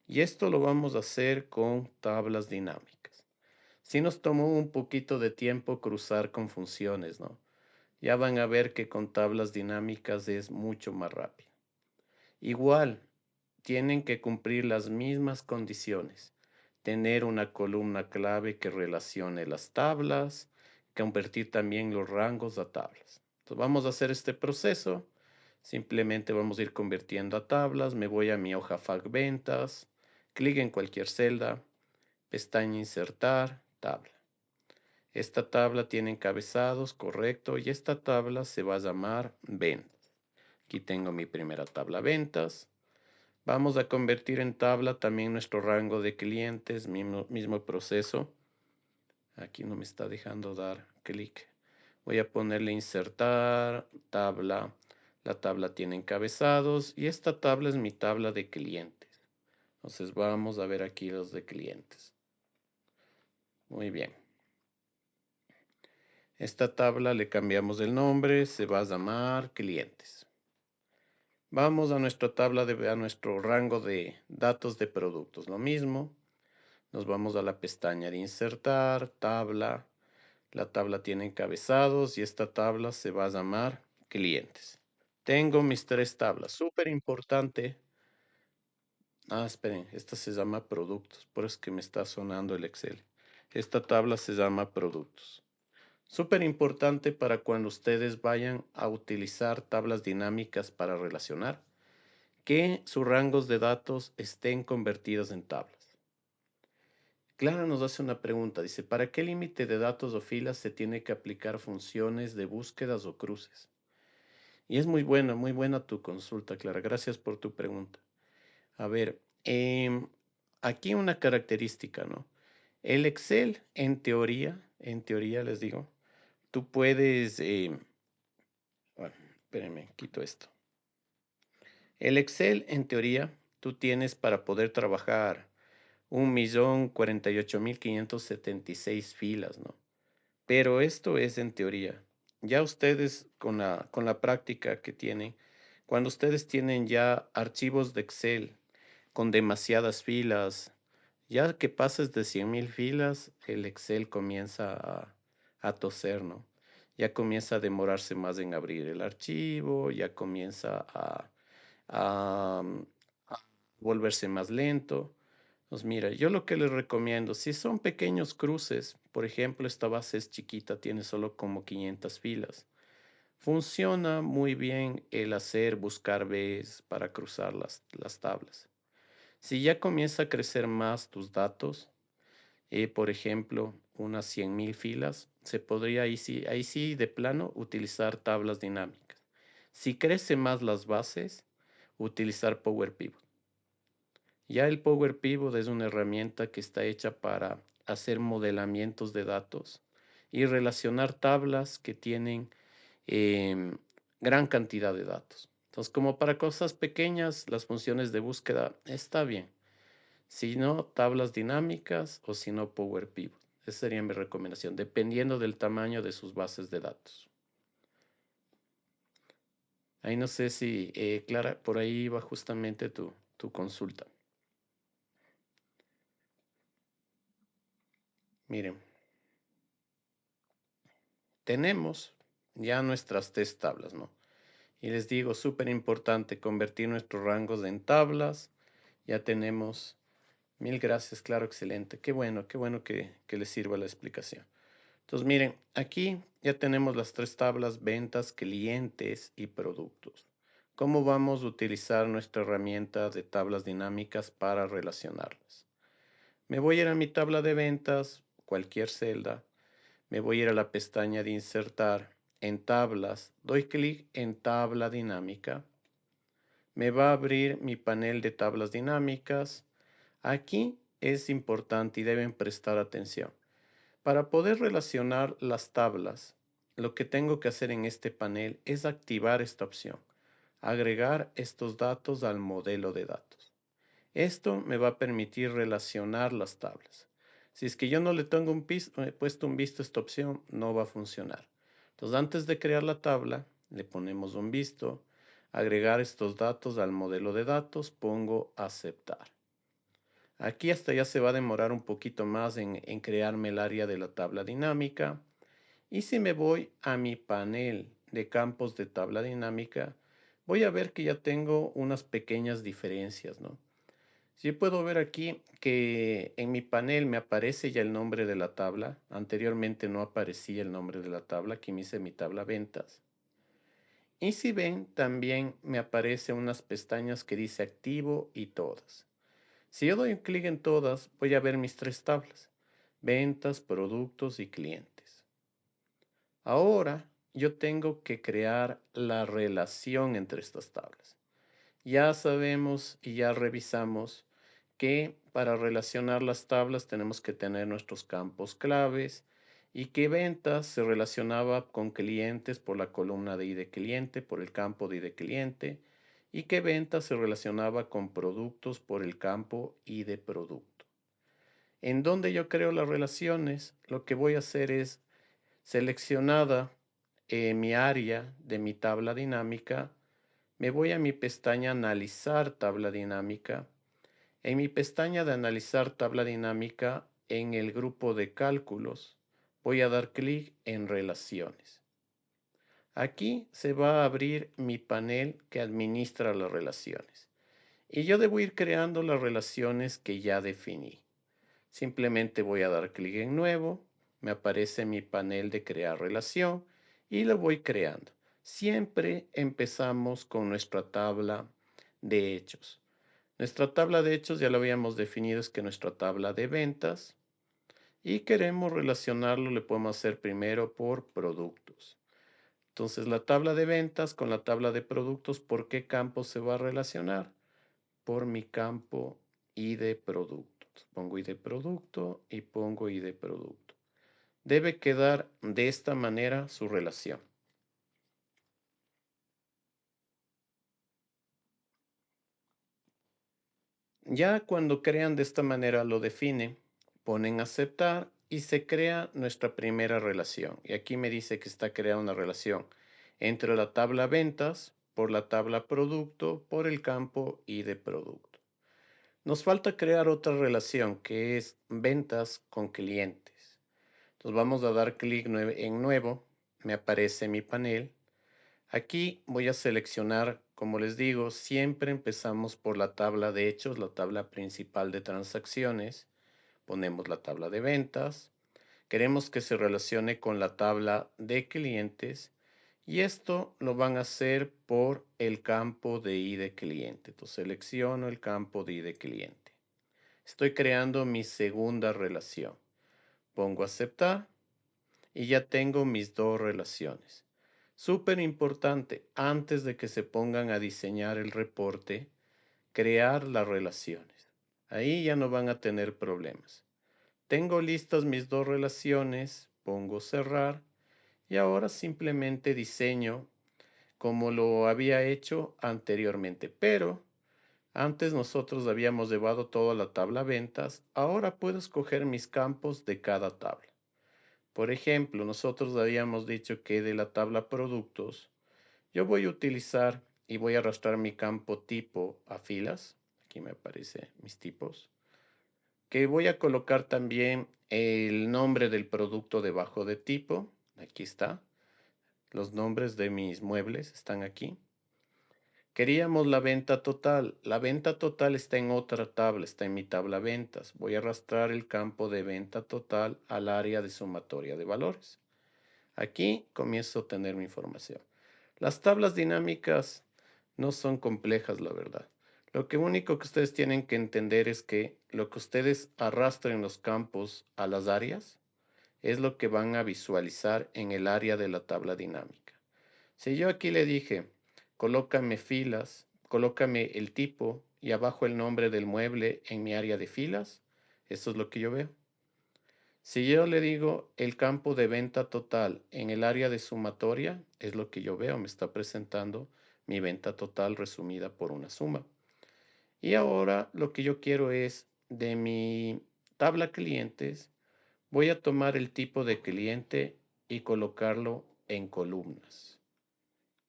[SPEAKER 1] Y esto lo vamos a hacer con tablas dinámicas. Sí nos tomó un poquito de tiempo cruzar con funciones, ¿no? Ya van a ver que con tablas dinámicas es mucho más rápido. Igual, tienen que cumplir las mismas condiciones. Tener una columna clave que relacione las tablas, convertir también los rangos a tablas. Entonces vamos a hacer este proceso. Simplemente vamos a ir convirtiendo a tablas. Me voy a mi hoja FAQ ventas, clic en cualquier celda, pestaña insertar, tabla. Esta tabla tiene encabezados, correcto, y esta tabla se va a llamar ventas. Aquí tengo mi primera tabla ventas. Vamos a convertir en tabla también nuestro rango de clientes, mismo proceso. Aquí no me está dejando dar clic. Voy a ponerle insertar, tabla. La tabla tiene encabezados y esta tabla es mi tabla de clientes. Entonces vamos a ver aquí los de clientes. Muy bien. Esta tabla le cambiamos el nombre, se va a llamar clientes. Vamos a nuestra tabla a nuestro rango de datos de productos. Lo mismo, nos vamos a la pestaña de insertar, tabla. La tabla tiene encabezados y esta tabla se va a llamar clientes. Tengo mis tres tablas. Súper importante. Esperen, esta se llama productos, por eso es que me está sonando el Excel. Esta tabla se llama productos. Súper importante para cuando ustedes vayan a utilizar tablas dinámicas para relacionar, que sus rangos de datos estén convertidos en tablas. Clara nos hace una pregunta, dice, ¿para qué límite de datos o filas se tiene que aplicar funciones de búsquedas o cruces? Y es muy buena tu consulta, Clara. Gracias por tu pregunta. A ver, aquí una característica, ¿no? El Excel, en teoría les digo, tú puedes, bueno, espérenme, quito esto. El Excel, en teoría, tú tienes para poder trabajar 1.048.576 filas, ¿no? Pero esto es en teoría. Ya ustedes con la práctica que tienen, cuando ustedes tienen ya archivos de Excel con demasiadas filas, ya que pases de 100.000 filas, el Excel comienza a toser, ¿no? Ya comienza a demorarse más en abrir el archivo, ya comienza a volverse más lento. Pues mira, yo lo que les recomiendo, si son pequeños cruces, por ejemplo, esta base es chiquita, tiene solo como 500 filas. Funciona muy bien el buscar Bs para cruzar las tablas. Si ya comienza a crecer más tus datos, por ejemplo, unas 100.000 filas, se podría ahí sí de plano utilizar tablas dinámicas. Si crece más las bases, utilizar Power Pivot. Ya el Power Pivot es una herramienta que está hecha para hacer modelamientos de datos y relacionar tablas que tienen em, gran cantidad de datos. Entonces, como para cosas pequeñas, las funciones de búsqueda está bien. Si no, tablas dinámicas o si no, Power Pivot. Esa sería mi recomendación, dependiendo del tamaño de sus bases de datos. Ahí no sé si, Clara, por ahí va justamente tu consulta. Miren, tenemos ya nuestras tres tablas, ¿no? Y les digo, súper importante convertir nuestros rangos en tablas. Ya tenemos, mil gracias, claro, excelente. Qué bueno que les sirva la explicación. Entonces, miren, aquí ya tenemos las tres tablas, ventas, clientes y productos. ¿Cómo vamos a utilizar nuestra herramienta de tablas dinámicas para relacionarlas? Me voy a ir a mi tabla de ventas, cualquier celda. Me voy a ir a la pestaña de insertar en tablas. Doy clic en tabla dinámica. Me va a abrir mi panel de tablas dinámicas. Aquí es importante y deben prestar atención. Para poder relacionar las tablas, lo que tengo que hacer en este panel es activar esta opción, agregar estos datos al modelo de datos. Esto me va a permitir relacionar las tablas. Si es que yo no le tengo puesto un visto a esta opción, no va a funcionar. Entonces, antes de crear la tabla, le ponemos un visto, agregar estos datos al modelo de datos, pongo aceptar. Aquí hasta ya se va a demorar un poquito más en crearme el área de la tabla dinámica. Y si me voy a mi panel de campos de tabla dinámica, voy a ver que ya tengo unas pequeñas diferencias, ¿no? Sí puedo ver aquí que en mi panel me aparece ya el nombre de la tabla. Anteriormente no aparecía el nombre de la tabla. Aquí me hice mi tabla ventas. Y si ven, también me aparecen unas pestañas que dice activo y todas. Si yo doy un clic en todas, voy a ver mis tres tablas: ventas, productos y clientes. Ahora yo tengo que crear la relación entre estas tablas. Ya sabemos y ya revisamos que para relacionar las tablas tenemos que tener nuestros campos claves y que ventas se relacionaba con clientes por la columna de ID cliente, por el campo de ID cliente, y que ventas se relacionaba con productos por el campo ID producto. En donde yo creo las relaciones, lo que voy a hacer es seleccionada mi área de mi tabla dinámica, me voy a mi pestaña Analizar tabla dinámica. En mi pestaña de Analizar tabla dinámica, en el grupo de cálculos, voy a dar clic en Relaciones. Aquí se va a abrir mi panel que administra las relaciones. Y yo debo ir creando las relaciones que ya definí. Simplemente voy a dar clic en Nuevo, me aparece mi panel de crear relación y lo voy creando. Siempre empezamos con nuestra tabla de hechos. Nuestra tabla de hechos ya lo habíamos definido, es que nuestra tabla de ventas, y queremos relacionarlo, le podemos hacer primero por productos. Entonces la tabla de ventas con la tabla de productos, ¿por qué campo se va a relacionar? Por mi campo ID producto. Pongo ID producto y pongo ID producto. Debe quedar de esta manera su relación. Ya cuando crean de esta manera lo definen, ponen aceptar y se crea nuestra primera relación. Y aquí me dice que está creada una relación entre la tabla ventas por la tabla producto por el campo ID producto. Nos falta crear otra relación que es ventas con clientes. Entonces vamos a dar clic en nuevo, me aparece mi panel. Aquí voy a seleccionar, como les digo, siempre empezamos por la tabla de hechos, la tabla principal de transacciones. Ponemos la tabla de ventas. Queremos que se relacione con la tabla de clientes y esto lo van a hacer por el campo de ID cliente. Entonces selecciono el campo de ID cliente. Estoy creando mi segunda relación. Pongo aceptar y ya tengo mis dos relaciones. Súper importante, antes de que se pongan a diseñar el reporte, crear las relaciones. Ahí ya no van a tener problemas. Tengo listas mis dos relaciones, pongo cerrar y ahora simplemente diseño como lo había hecho anteriormente. Pero antes nosotros habíamos llevado toda la tabla ventas, ahora puedo escoger mis campos de cada tabla. Por ejemplo, nosotros habíamos dicho que de la tabla productos, yo voy a utilizar y voy a arrastrar mi campo tipo a filas. Aquí me aparecen mis tipos. Que voy a colocar también el nombre del producto debajo de tipo. Aquí está. Los nombres de mis muebles están aquí. Queríamos la venta total. La venta total está en otra tabla, está en mi tabla ventas. Voy a arrastrar el campo de venta total al área de sumatoria de valores. Aquí comienzo a tener mi información. Las tablas dinámicas no son complejas, la verdad. Lo que único que ustedes tienen que entender es que lo que ustedes arrastren los campos a las áreas es lo que van a visualizar en el área de la tabla dinámica. Si yo aquí le dije, colócame filas, colócame el tipo y abajo el nombre del mueble en mi área de filas, eso es lo que yo veo. Si yo le digo el campo de venta total en el área de sumatoria, es lo que yo veo, me está presentando mi venta total resumida por una suma. Y ahora lo que yo quiero es de mi tabla clientes, voy a tomar el tipo de cliente y colocarlo en columnas.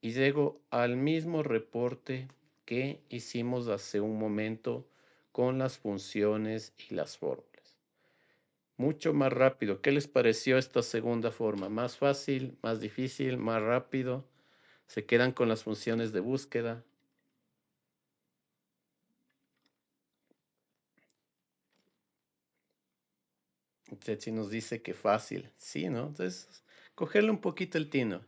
[SPEAKER 1] Y llego al mismo reporte que hicimos hace un momento con las funciones y las fórmulas. Mucho más rápido. ¿Qué les pareció esta segunda forma? ¿Más fácil, más difícil, más rápido? ¿Se quedan con las funciones de búsqueda? Chechi nos dice que fácil. Sí, ¿no? Entonces, cogerle un poquito el tino.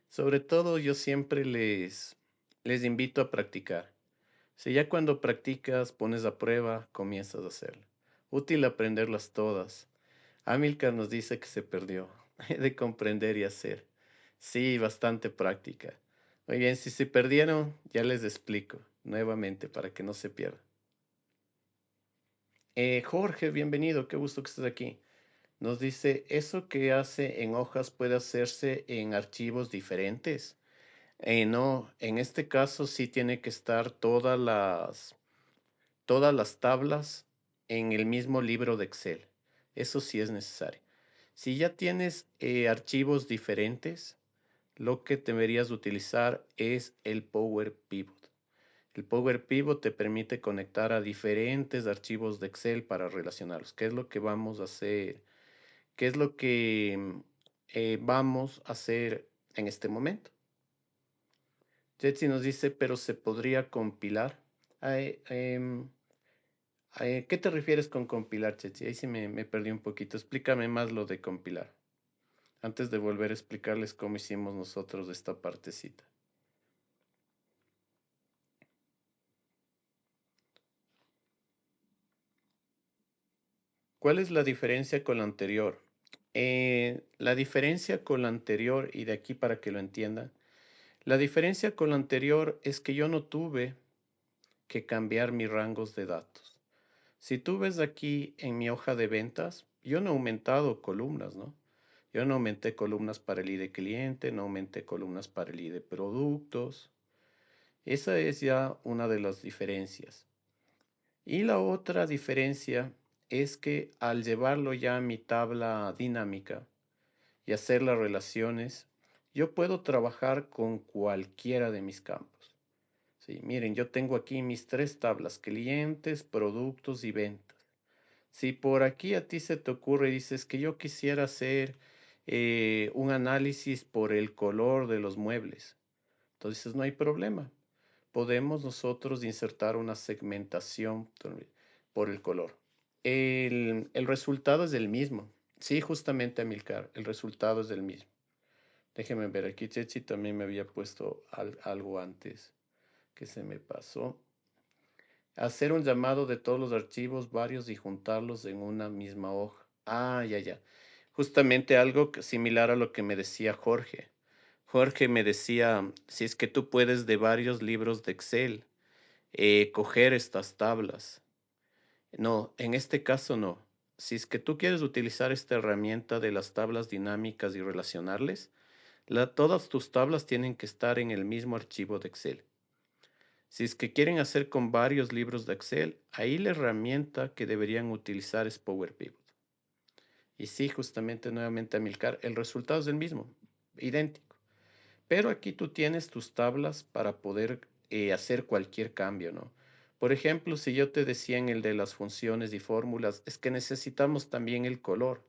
[SPEAKER 1] Sobre todo, yo siempre les invito a practicar. Si ya cuando practicas, pones a prueba, comienzas a hacerlo. Útil aprenderlas todas. Amilcar nos dice que se perdió. De comprender y hacer. Sí, bastante práctica. Muy bien, si se perdieron, ya les explico nuevamente para que no se pierda. Jorge, bienvenido, qué gusto que estés aquí. Nos dice, ¿eso que hace en hojas puede hacerse en archivos diferentes? No, en este caso sí tiene que estar todas las tablas en el mismo libro de Excel. Eso sí es necesario. Si ya tienes archivos diferentes, lo que deberías utilizar es el Power Pivot. El Power Pivot te permite conectar a diferentes archivos de Excel para relacionarlos. ¿Qué es lo que vamos a hacer? ¿Qué es lo que vamos a hacer en este momento? Jetsi nos dice, pero se podría compilar. Ay, ¿qué te refieres con compilar, Jetsi? Ahí sí me perdí un poquito. Explícame más lo de compilar, antes de volver a explicarles cómo hicimos nosotros esta partecita. ¿Cuál es la diferencia con la anterior? La diferencia con la anterior, y de aquí para que lo entiendan, la diferencia con la anterior es que yo no tuve que cambiar mis rangos de datos. Si tú ves aquí en mi hoja de ventas, yo no he aumentado columnas, ¿no? Yo no aumenté columnas para el ID cliente, no aumenté columnas para el ID productos. Esa es ya una de las diferencias. Y la otra diferencia es que al llevarlo ya a mi tabla dinámica y hacer las relaciones, yo puedo trabajar con cualquiera de mis campos. Sí, miren, yo tengo aquí mis tres tablas, clientes, productos y ventas. Si por aquí a ti se te ocurre y dices que yo quisiera hacer un análisis por el color de los muebles, entonces no hay problema. Podemos nosotros insertar una segmentación por el color. El resultado es el mismo. Sí, justamente, Amilcar, el resultado es el mismo. Déjeme ver, aquí Chechi también me había puesto algo antes que se me pasó. Hacer un llamado de todos los archivos varios y juntarlos en una misma hoja. Ah, ya, ya. Justamente algo similar a lo que me decía Jorge. Jorge me decía, si es que tú puedes de varios libros de Excel coger estas tablas. No, en este caso no. Si es que tú quieres utilizar esta herramienta de las tablas dinámicas y relacionarles, todas tus tablas tienen que estar en el mismo archivo de Excel. Si es que quieren hacer con varios libros de Excel, ahí la herramienta que deberían utilizar es Power Pivot. Y sí, justamente nuevamente Amilcar, el resultado es el mismo, idéntico. Pero aquí tú tienes tus tablas para poder hacer cualquier cambio, ¿no? Por ejemplo, si yo te decía en el de las funciones y fórmulas, es que necesitamos también el color.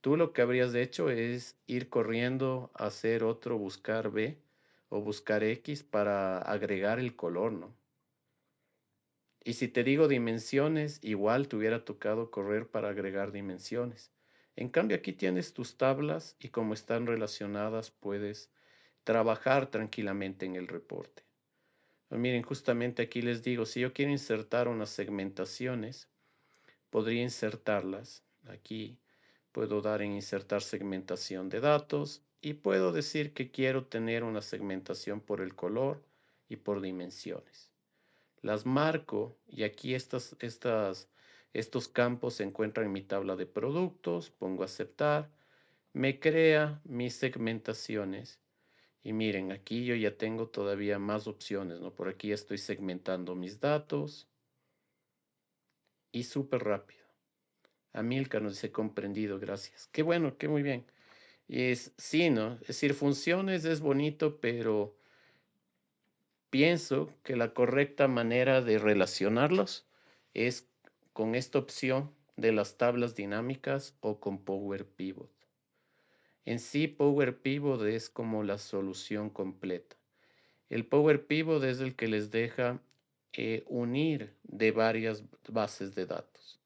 [SPEAKER 1] Tú lo que habrías hecho es ir corriendo a hacer otro buscar B o buscar X para agregar el color, ¿no? Y si te digo dimensiones, igual te hubiera tocado correr para agregar dimensiones. En cambio, aquí tienes tus tablas y como están relacionadas, puedes trabajar tranquilamente en el reporte. Pues miren, justamente aquí les digo, si yo quiero insertar unas segmentaciones, podría insertarlas. Aquí puedo dar en insertar segmentación de datos y puedo decir que quiero tener una segmentación por el color y por dimensiones. Las marco y aquí estos campos se encuentran en mi tabla de productos, pongo aceptar, me crea mis segmentaciones y miren, aquí yo ya tengo todavía más opciones, ¿no? Por aquí estoy segmentando mis datos y súper rápido. Amilcar nos dice comprendido, gracias. Qué bueno, qué muy bien. Y sí, ¿no? Es decir, funciones es bonito, pero pienso que la correcta manera de relacionarlos es con esta opción de las tablas dinámicas o con Power Pivot. En sí, Power Pivot es como la solución completa. El Power Pivot es el que les deja unir de varias bases de datos.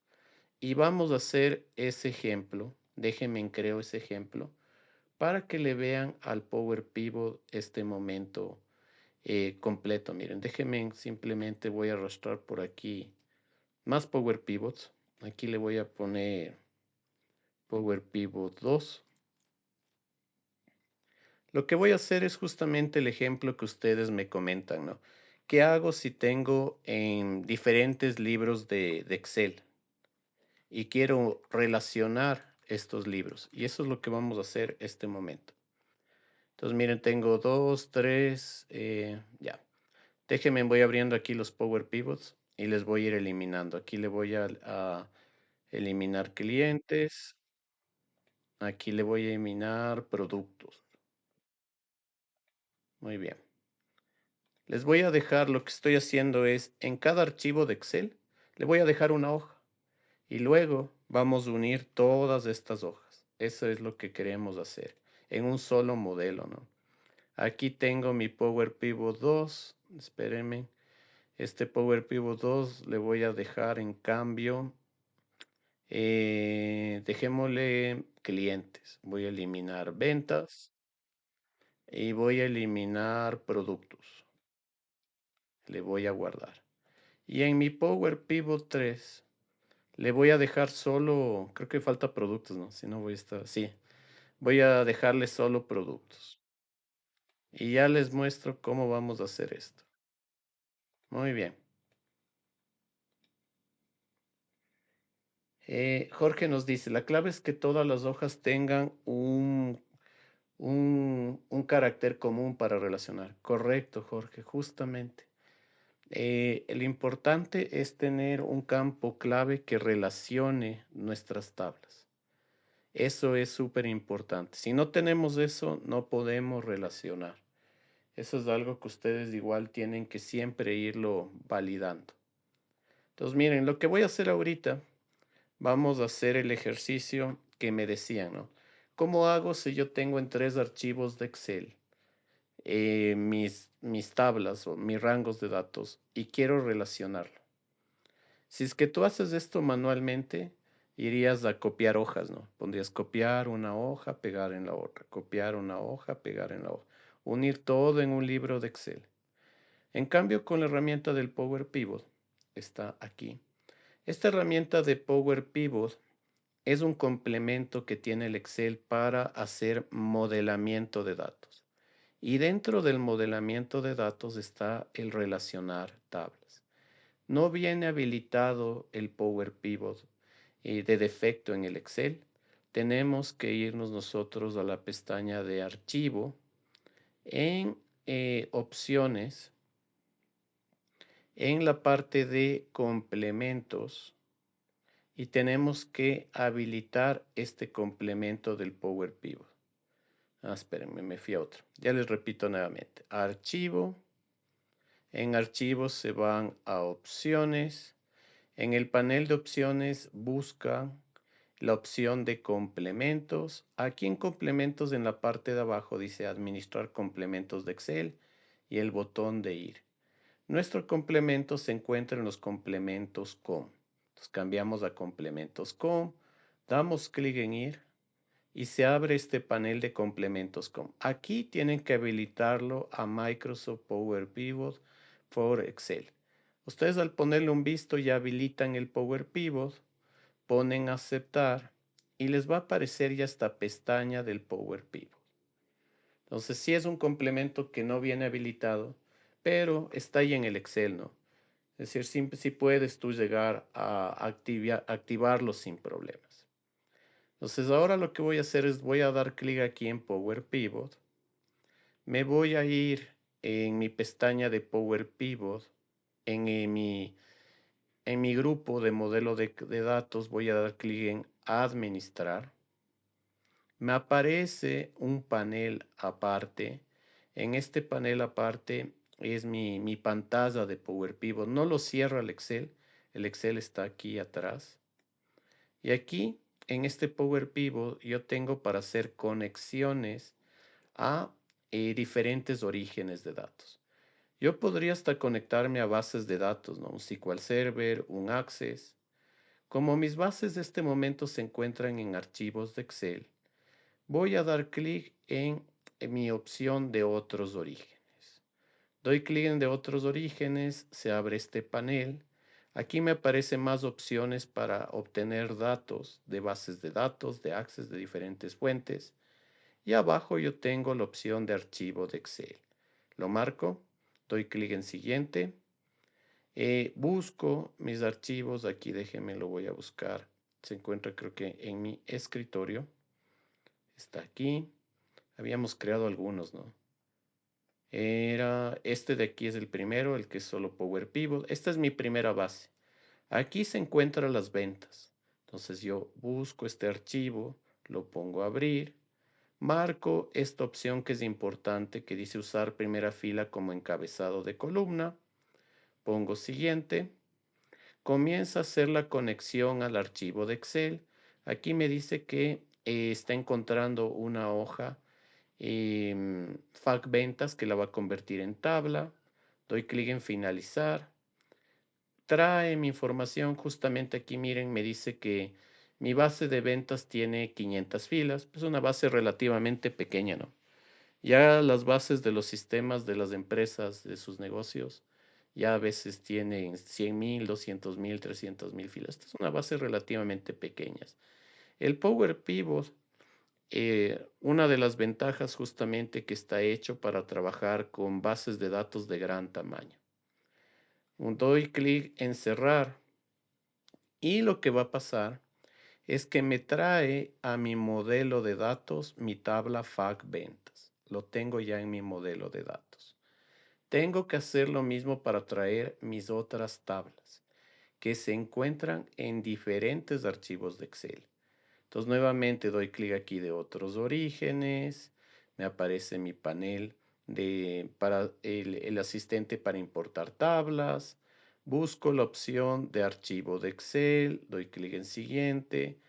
[SPEAKER 1] Y vamos a hacer ese ejemplo. Déjenme creo ese ejemplo para que le vean al Power Pivot este momento completo. Miren, déjenme, simplemente voy a arrastrar por aquí más Power Pivots. Aquí le voy a poner Power Pivot 2. Lo que voy a hacer es justamente el ejemplo que ustedes me comentan, ¿no? ¿Qué hago si tengo en diferentes libros de Excel y quiero relacionar estos libros? Y eso es lo que vamos a hacer este momento. Entonces, miren, tengo dos, tres, ya. Déjenme, voy abriendo aquí los Power Pivots y les voy a ir eliminando. Aquí le voy a eliminar clientes. Aquí le voy a eliminar productos. Muy bien. Les voy a dejar, lo que estoy haciendo es, en cada archivo de Excel, le voy a dejar una hoja y luego vamos a unir todas estas hojas. Eso es lo que queremos hacer en un solo modelo, ¿no? Aquí tengo mi Power Pivot 2. Espérenme. Este Power Pivot 2 le voy a dejar en cambio, dejémosle clientes. Voy a eliminar ventas y voy a eliminar productos. Le voy a guardar. Y en mi Power Pivot 3 le voy a dejar solo, creo que falta productos, ¿no? Si no voy a estar, sí. Voy a dejarle solo productos. Y ya les muestro cómo vamos a hacer esto. Muy bien. Jorge nos dice, la clave es que todas las hojas tengan un carácter común para relacionar. Correcto, Jorge, justamente. Lo importante es tener un campo clave que relacione nuestras tablas. Eso es súper importante. Si no tenemos eso, no podemos relacionar. Eso es algo que ustedes igual tienen que siempre irlo validando. Entonces, miren, lo que voy a hacer ahorita, vamos a hacer el ejercicio que me decían, ¿no? ¿Cómo hago si yo tengo en 3 archivos de Excel mis tablas o mis rangos de datos y quiero relacionarlo? Si es que tú haces esto manualmente, irías a copiar hojas, ¿no? Pondrías copiar una hoja, pegar en la otra, copiar una hoja, pegar en la otra, unir todo en un libro de Excel. En cambio, con la herramienta del Power Pivot, está aquí. Esta herramienta de Power Pivot es un complemento que tiene el Excel para hacer modelamiento de datos. Y dentro del modelamiento de datos está el relacionar tablas. No viene habilitado el Power Pivot de defecto en el Excel. Tenemos que irnos nosotros a la pestaña de archivo en opciones, en la parte de complementos y tenemos que habilitar este complemento del Power Pivot. Espérenme, me fui a otro. Ya les repito nuevamente. Archivo. En archivos se van a opciones. En el panel de opciones busca la opción de complementos. Aquí en complementos en la parte de abajo dice administrar complementos de Excel y el botón de ir. Nuestro complemento se encuentra en los complementos com. Entonces cambiamos a complementos com, damos clic en ir y se abre este panel de complementos com. Aquí tienen que habilitarlo a Microsoft Power Pivot for Excel. Ustedes al ponerle un visto ya habilitan el Power Pivot, ponen aceptar y les va a aparecer ya esta pestaña del Power Pivot. Entonces, sí es un complemento que no viene habilitado, pero está ahí en el Excel, ¿no? Es decir, sí puedes tú llegar a activarlo sin problemas. Entonces, ahora lo que voy a hacer es voy a dar clic aquí en Power Pivot. Me voy a ir en mi pestaña de Power Pivot, en mi grupo de modelo de datos, voy a dar clic en Administrar. Me aparece un panel aparte. En este panel aparte es mi pantalla de Power Pivot. No lo cierro el Excel. El Excel está aquí atrás. Y aquí, en este Power Pivot, yo tengo para hacer conexiones a diferentes orígenes de datos. Yo podría hasta conectarme a bases de datos, ¿no? Un SQL Server, un Access. Como mis bases de este momento se encuentran en archivos de Excel, voy a dar clic en mi opción de otros orígenes. Doy clic en de otros orígenes, se abre este panel. Aquí me aparecen más opciones para obtener datos de bases de datos, de Access de diferentes fuentes. Y abajo yo tengo la opción de archivo de Excel. Lo marco, doy clic en siguiente. Busco mis archivos, aquí déjenme, lo voy a buscar. Se encuentra creo que en mi escritorio. Está aquí. Habíamos creado algunos, ¿no? Era este de aquí es el primero, el que es solo Power Pivot. Esta es mi primera base. Aquí se encuentran las ventas. Entonces yo busco este archivo, lo pongo a abrir, marco esta opción que es importante que dice usar primera fila como encabezado de columna, pongo siguiente, comienza a hacer la conexión al archivo de Excel. Aquí me dice que está encontrando una hoja FAQ ventas que la va a convertir en tabla. Doy clic en finalizar. Trae mi información. Justamente aquí miren, me dice que mi base de ventas tiene 500 filas. Es una base relativamente pequeña, ¿no? Ya las bases de los sistemas de las empresas, de sus negocios, ya a veces tienen 100,000, 200,000, 300,000 filas. Esta es una base relativamente pequeña. El Power Pivot, una de las ventajas justamente que está hecho para trabajar con bases de datos de gran tamaño. Doy clic en cerrar y lo que va a pasar es que me trae a mi modelo de datos mi tabla FAQ ventas. Lo tengo ya en mi modelo de datos. Tengo que hacer lo mismo para traer mis otras tablas que se encuentran en diferentes archivos de Excel. Entonces nuevamente doy clic aquí de otros orígenes, me aparece mi panel para el asistente para importar tablas, busco la opción de archivo de Excel, doy clic en siguiente.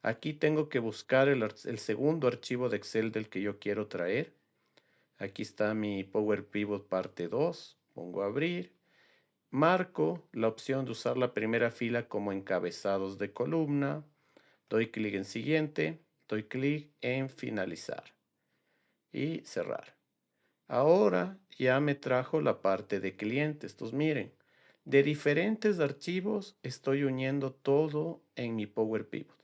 [SPEAKER 1] Aquí tengo que buscar el segundo archivo de Excel del que yo quiero traer. Aquí está mi Power Pivot parte 2, pongo abrir. Marco la opción de usar la primera fila como encabezados de columna. Doy clic en siguiente, doy clic en finalizar y cerrar. Ahora ya me trajo la parte de clientes. Entonces miren, de diferentes archivos estoy uniendo todo en mi Power Pivot.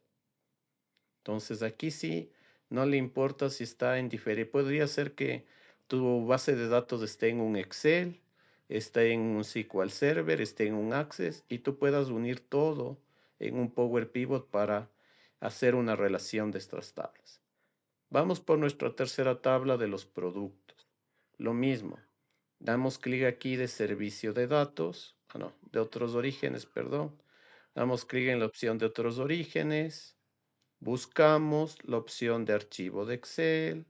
[SPEAKER 1] Entonces aquí sí, no le importa si está en diferente. Podría ser que tu base de datos esté en un Excel, esté en un SQL Server, esté en un Access y tú puedas unir todo en un Power Pivot para hacer una relación de estas tablas. Vamos por nuestra tercera tabla de los productos. Lo mismo. Damos clic aquí de servicio de datos, no, de otros orígenes, perdón. Damos clic en la opción de otros orígenes. Buscamos la opción de archivo de Excel,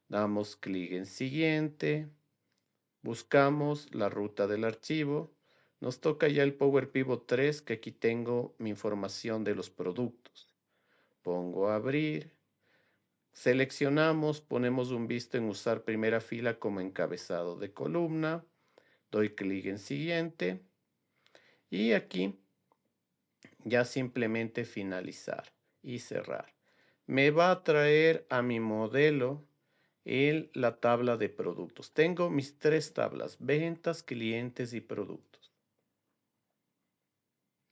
[SPEAKER 1] damos clic en siguiente, buscamos la ruta del archivo, nos toca ya el Power Pivot 3, que aquí tengo mi información de los productos. Pongo abrir, seleccionamos, ponemos un visto en usar primera fila como encabezado de columna, doy clic en siguiente y aquí ya simplemente finalizar y cerrar. Me va a traer a mi modelo la tabla de productos. Tengo mis tres tablas, ventas, clientes y productos.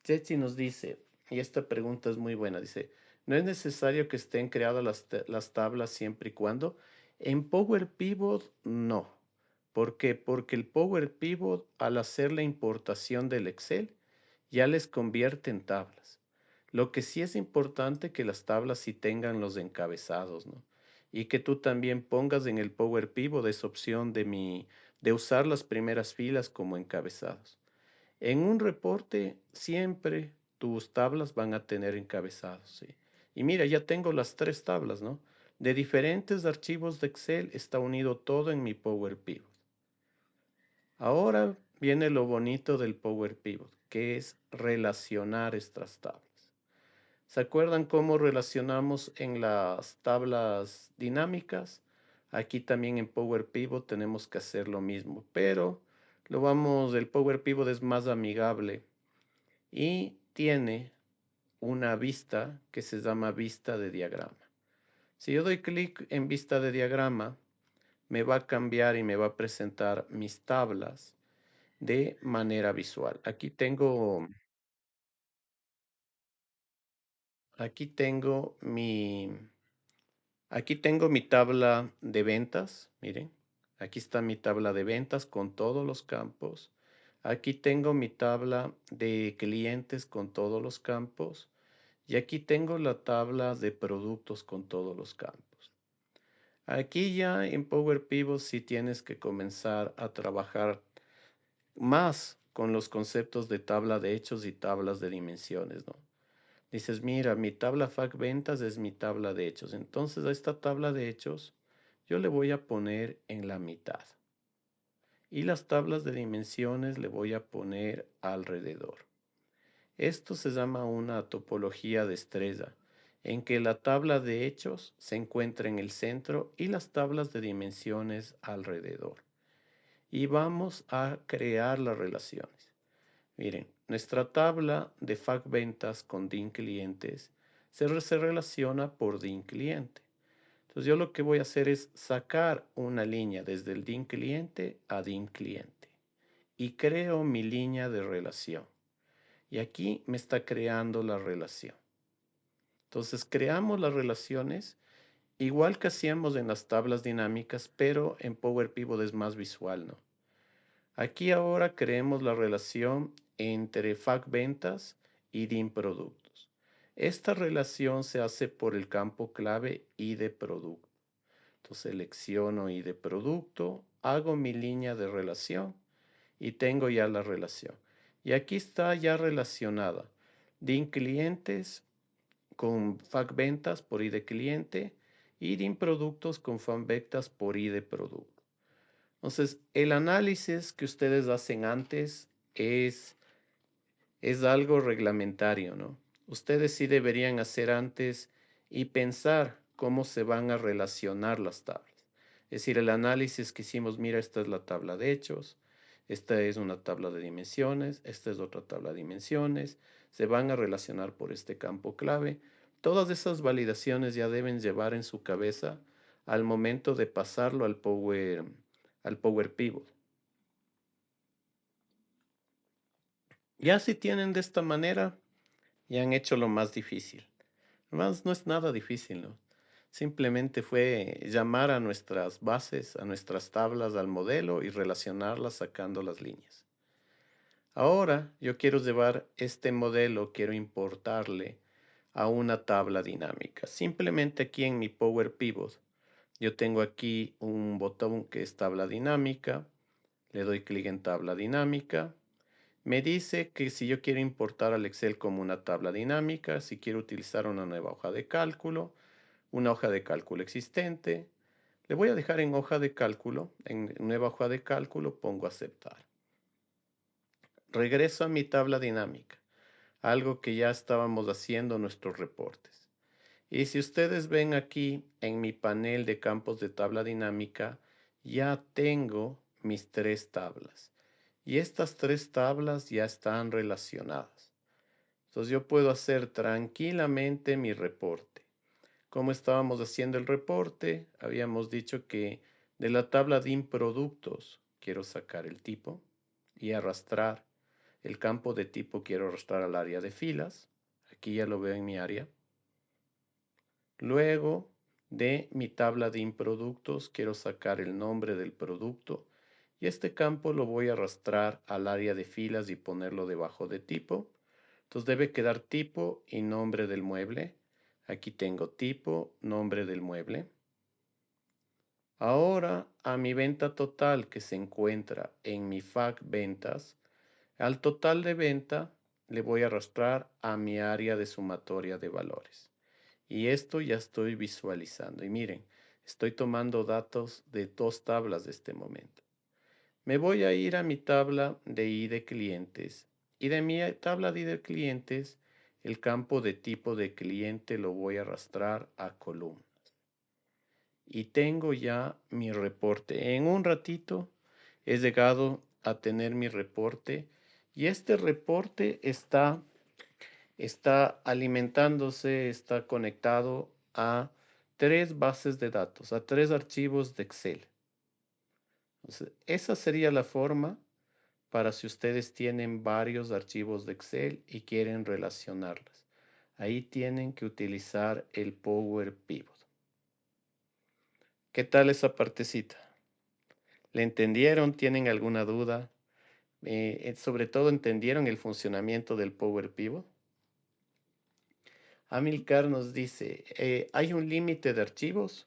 [SPEAKER 1] Jetsi nos dice, y esta pregunta es muy buena, dice, ¿no es necesario que estén creadas las tablas siempre y cuando? En Power Pivot, no. ¿Por qué? Porque el Power Pivot, al hacer la importación del Excel, ya les convierte en tablas. Lo que sí es importante que las tablas sí tengan los encabezados, ¿no? Y que tú también pongas en el Power Pivot esa opción de usar las primeras filas como encabezados. En un reporte siempre tus tablas van a tener encabezados, ¿sí? Y mira, ya tengo las tres tablas, ¿no? De diferentes archivos de Excel está unido todo en mi Power Pivot. Ahora viene lo bonito del Power Pivot, que es relacionar estas tablas. ¿Se acuerdan cómo relacionamos en las tablas dinámicas? Aquí también en Power Pivot tenemos que hacer lo mismo, pero el Power Pivot es más amigable y tiene una vista que se llama vista de diagrama. Si yo doy clic en vista de diagrama, me va a cambiar y me va a presentar mis tablas de manera visual. Aquí tengo mi, aquí tengo mi tabla de ventas. Miren, aquí está mi tabla de ventas con todos los campos. Aquí tengo mi tabla de clientes con todos los campos. Y aquí tengo la tabla de productos con todos los campos. Aquí ya en Power Pivot sí tienes que comenzar a trabajar más con los conceptos de tabla de hechos y tablas de dimensiones, ¿no? Dices, mira, mi tabla FAQ ventas es mi tabla de hechos. Entonces a esta tabla de hechos yo le voy a poner en la mitad. Y las tablas de dimensiones le voy a poner alrededor. Esto se llama una topología de estrella, en que la tabla de hechos se encuentra en el centro y las tablas de dimensiones alrededor. Y vamos a crear las relaciones. Miren, nuestra tabla de FAQ ventas con DIN clientes se relaciona por DIN cliente. Entonces yo lo que voy a hacer es sacar una línea desde el DIN cliente a DIN cliente y creo mi línea de relación. Y aquí me está creando la relación. Entonces creamos las relaciones igual que hacíamos en las tablas dinámicas, pero en Power Pivot es más visual, ¿no? Aquí ahora creemos la relación entre FAQ ventas y DIN productos. Esta relación se hace por el campo clave ID producto. Entonces selecciono ID producto, hago mi línea de relación y tengo ya la relación. Y aquí está ya relacionada DIN clientes con FAQ ventas por ID cliente y DIN productos con FAQ ventas por ID producto. Entonces, el análisis que ustedes hacen antes es algo reglamentario, ¿no? Ustedes sí deberían hacer antes y pensar cómo se van a relacionar las tablas. Es decir, el análisis que hicimos, mira, esta es la tabla de hechos, esta es una tabla de dimensiones, esta es otra tabla de dimensiones, se van a relacionar por este campo clave. Todas esas validaciones ya deben llevar en su cabeza al momento de pasarlo al Power Pivot. Ya si tienen de esta manera, ya han hecho lo más difícil. Más no es nada difícil, ¿no? Simplemente fue llamar a nuestras bases, a nuestras tablas, al modelo y relacionarlas sacando las líneas. Ahora yo quiero llevar este modelo, quiero importarle a una tabla dinámica. Simplemente aquí en mi Power Pivot, yo tengo aquí un botón que es tabla dinámica. Le doy clic en tabla dinámica. Me dice que si yo quiero importar al Excel como una tabla dinámica, si quiero utilizar una nueva hoja de cálculo, una hoja de cálculo existente, le voy a dejar en hoja de cálculo, en nueva hoja de cálculo, pongo aceptar. Regreso a mi tabla dinámica, algo que ya estábamos haciendo en nuestros reportes. Y si ustedes ven aquí en mi panel de campos de tabla dinámica, ya tengo mis tres tablas. Y estas tres tablas ya están relacionadas. Entonces yo puedo hacer tranquilamente mi reporte. Como estábamos haciendo el reporte, habíamos dicho que de la tabla de productos quiero sacar el tipo y arrastrar. El campo de tipo quiero arrastrar al área de filas. Aquí ya lo veo en mi área. Luego de mi tabla de productos quiero sacar el nombre del producto y este campo lo voy a arrastrar al área de filas y ponerlo debajo de tipo. Entonces debe quedar tipo y nombre del mueble. Aquí tengo tipo, nombre del mueble. Ahora a mi venta total que se encuentra en mi FAQ ventas, al total de venta le voy a arrastrar a mi área de sumatoria de valores. Y esto ya estoy visualizando. Y miren, estoy tomando datos de dos tablas de este momento. Me voy a ir a mi tabla de ID clientes. Y de mi tabla de ID clientes, el campo de tipo de cliente lo voy a arrastrar a columnas. Y tengo ya mi reporte. En un ratito he llegado a tener mi reporte. Y este reporte está alimentándose, está conectado a tres bases de datos, a tres archivos de Excel. Entonces, esa sería la forma para si ustedes tienen varios archivos de Excel y quieren relacionarlas. Ahí tienen que utilizar el Power Pivot. ¿Qué tal esa partecita? ¿Le entendieron? ¿Tienen alguna duda? Sobre todo, ¿entendieron el funcionamiento del Power Pivot? Amilcar nos dice, ¿hay un límite de archivos?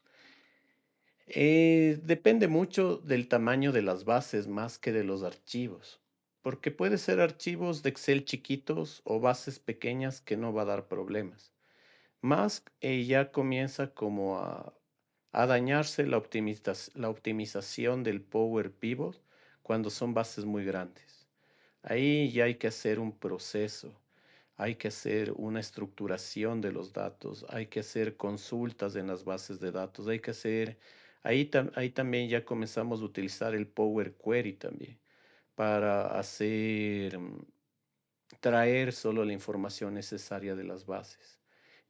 [SPEAKER 1] Depende mucho del tamaño de las bases más que de los archivos, porque puede ser archivos de Excel chiquitos o bases pequeñas que no va a dar problemas. Más ya comienza como a dañarse la optimización del Power Pivot cuando son bases muy grandes. Ahí ya hay que hacer un proceso, hay que hacer una estructuración de los datos, hay que hacer consultas en las bases de datos, hay que hacer, ahí también ya comenzamos a utilizar el Power Query también para hacer, traer solo la información necesaria de las bases.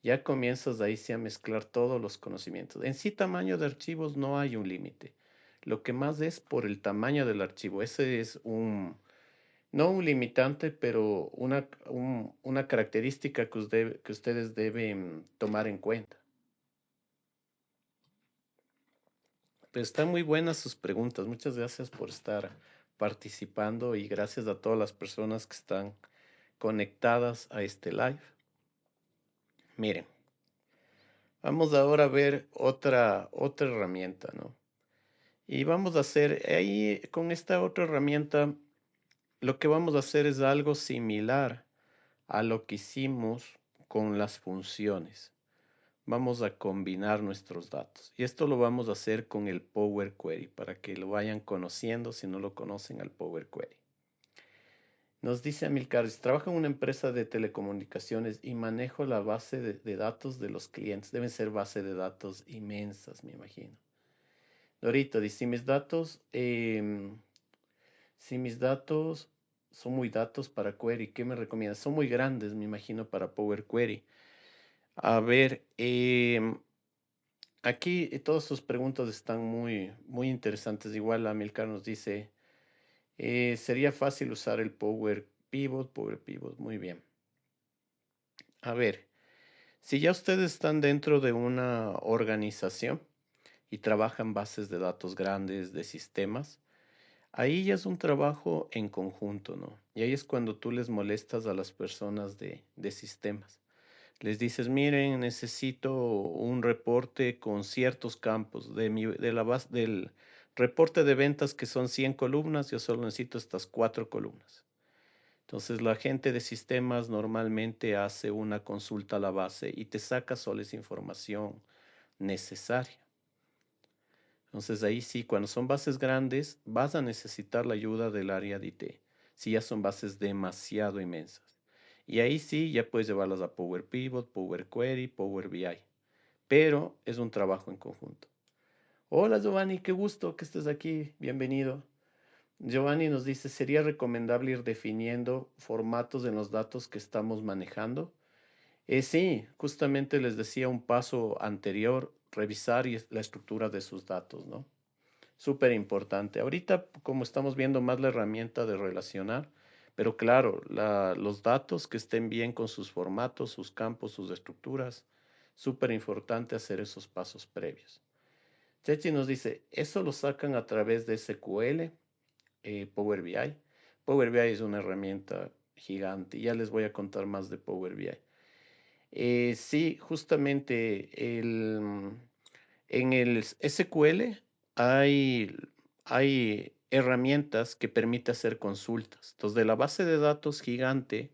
[SPEAKER 1] Ya comienzas ahí sí a mezclar todos los conocimientos. En sí, tamaño de archivos no hay un límite. Lo que más es por el tamaño del archivo. Ese es no un limitante, pero una característica que ustedes deben tomar en cuenta. Pero están muy buenas sus preguntas. Muchas gracias por estar participando y gracias a todas las personas que están conectadas a este live. Miren, vamos ahora a ver otra herramienta, ¿no? Y vamos a hacer ahí con esta otra herramienta, lo que vamos a hacer es algo similar a lo que hicimos con las funciones. Vamos a combinar nuestros datos. Y esto lo vamos a hacer con el Power Query para que lo vayan conociendo si no lo conocen al Power Query. Nos dice Amilcar, trabajo en una empresa de telecomunicaciones y manejo la base de datos de los clientes. Deben ser base de datos inmensas, me imagino. Dorito dice, si mis datos son muy datos para Query, ¿qué me recomiendas? Son muy grandes, me imagino, para Power Query. A ver, aquí todas sus preguntas están muy interesantes. Igual Amilcar nos dice, sería fácil usar el Power Pivot, muy bien. A ver, si ya ustedes están dentro de una organización y trabajan bases de datos grandes, de sistemas, ahí ya es un trabajo en conjunto, ¿no? Y ahí es cuando tú les molestas a las personas de sistemas. Les dices, miren, necesito un reporte con ciertos campos de la base del reporte de ventas que son 100 columnas, yo solo necesito estas 4 columnas. Entonces la gente de sistemas normalmente hace una consulta a la base y te saca solo esa información necesaria. Entonces ahí sí, cuando son bases grandes, vas a necesitar la ayuda del área de IT, si ya son bases demasiado inmensas. Y ahí sí, ya puedes llevarlas a Power Pivot, Power Query, Power BI. Pero es un trabajo en conjunto. Hola Giovanni, qué gusto que estés aquí. Bienvenido. Giovanni nos dice, ¿sería recomendable ir definiendo formatos en los datos que estamos manejando? Sí, justamente les decía un paso anterior, revisar la estructura de sus datos, ¿no? Súper importante. Ahorita, como estamos viendo más la herramienta de relacionar, pero claro, los datos que estén bien con sus formatos, sus campos, sus estructuras, súper importante hacer esos pasos previos. Chechi nos dice, eso lo sacan a través de SQL, Power BI. Power BI es una herramienta gigante. Ya les voy a contar más de Power BI. Sí, justamente en el SQL hay, hay herramientas que permiten hacer consultas. Entonces, de la base de datos gigante,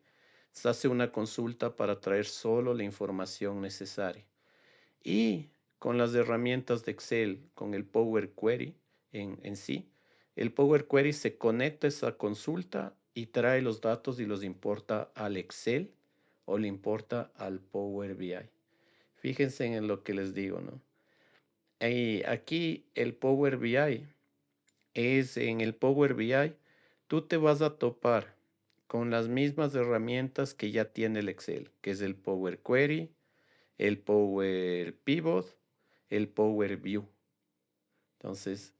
[SPEAKER 1] se hace una consulta para traer solo la información necesaria. Y con las herramientas de Excel, con el Power Query en sí, el Power Query se conecta a esa consulta y trae los datos y los importa al Excel o le importa al Power BI. Fíjense en lo que les digo, ¿no? Y aquí el Power BI en el Power BI, tú te vas a topar con las mismas herramientas que ya tiene el Excel, que es el Power Query, el Power Pivot, el Power View. Entonces,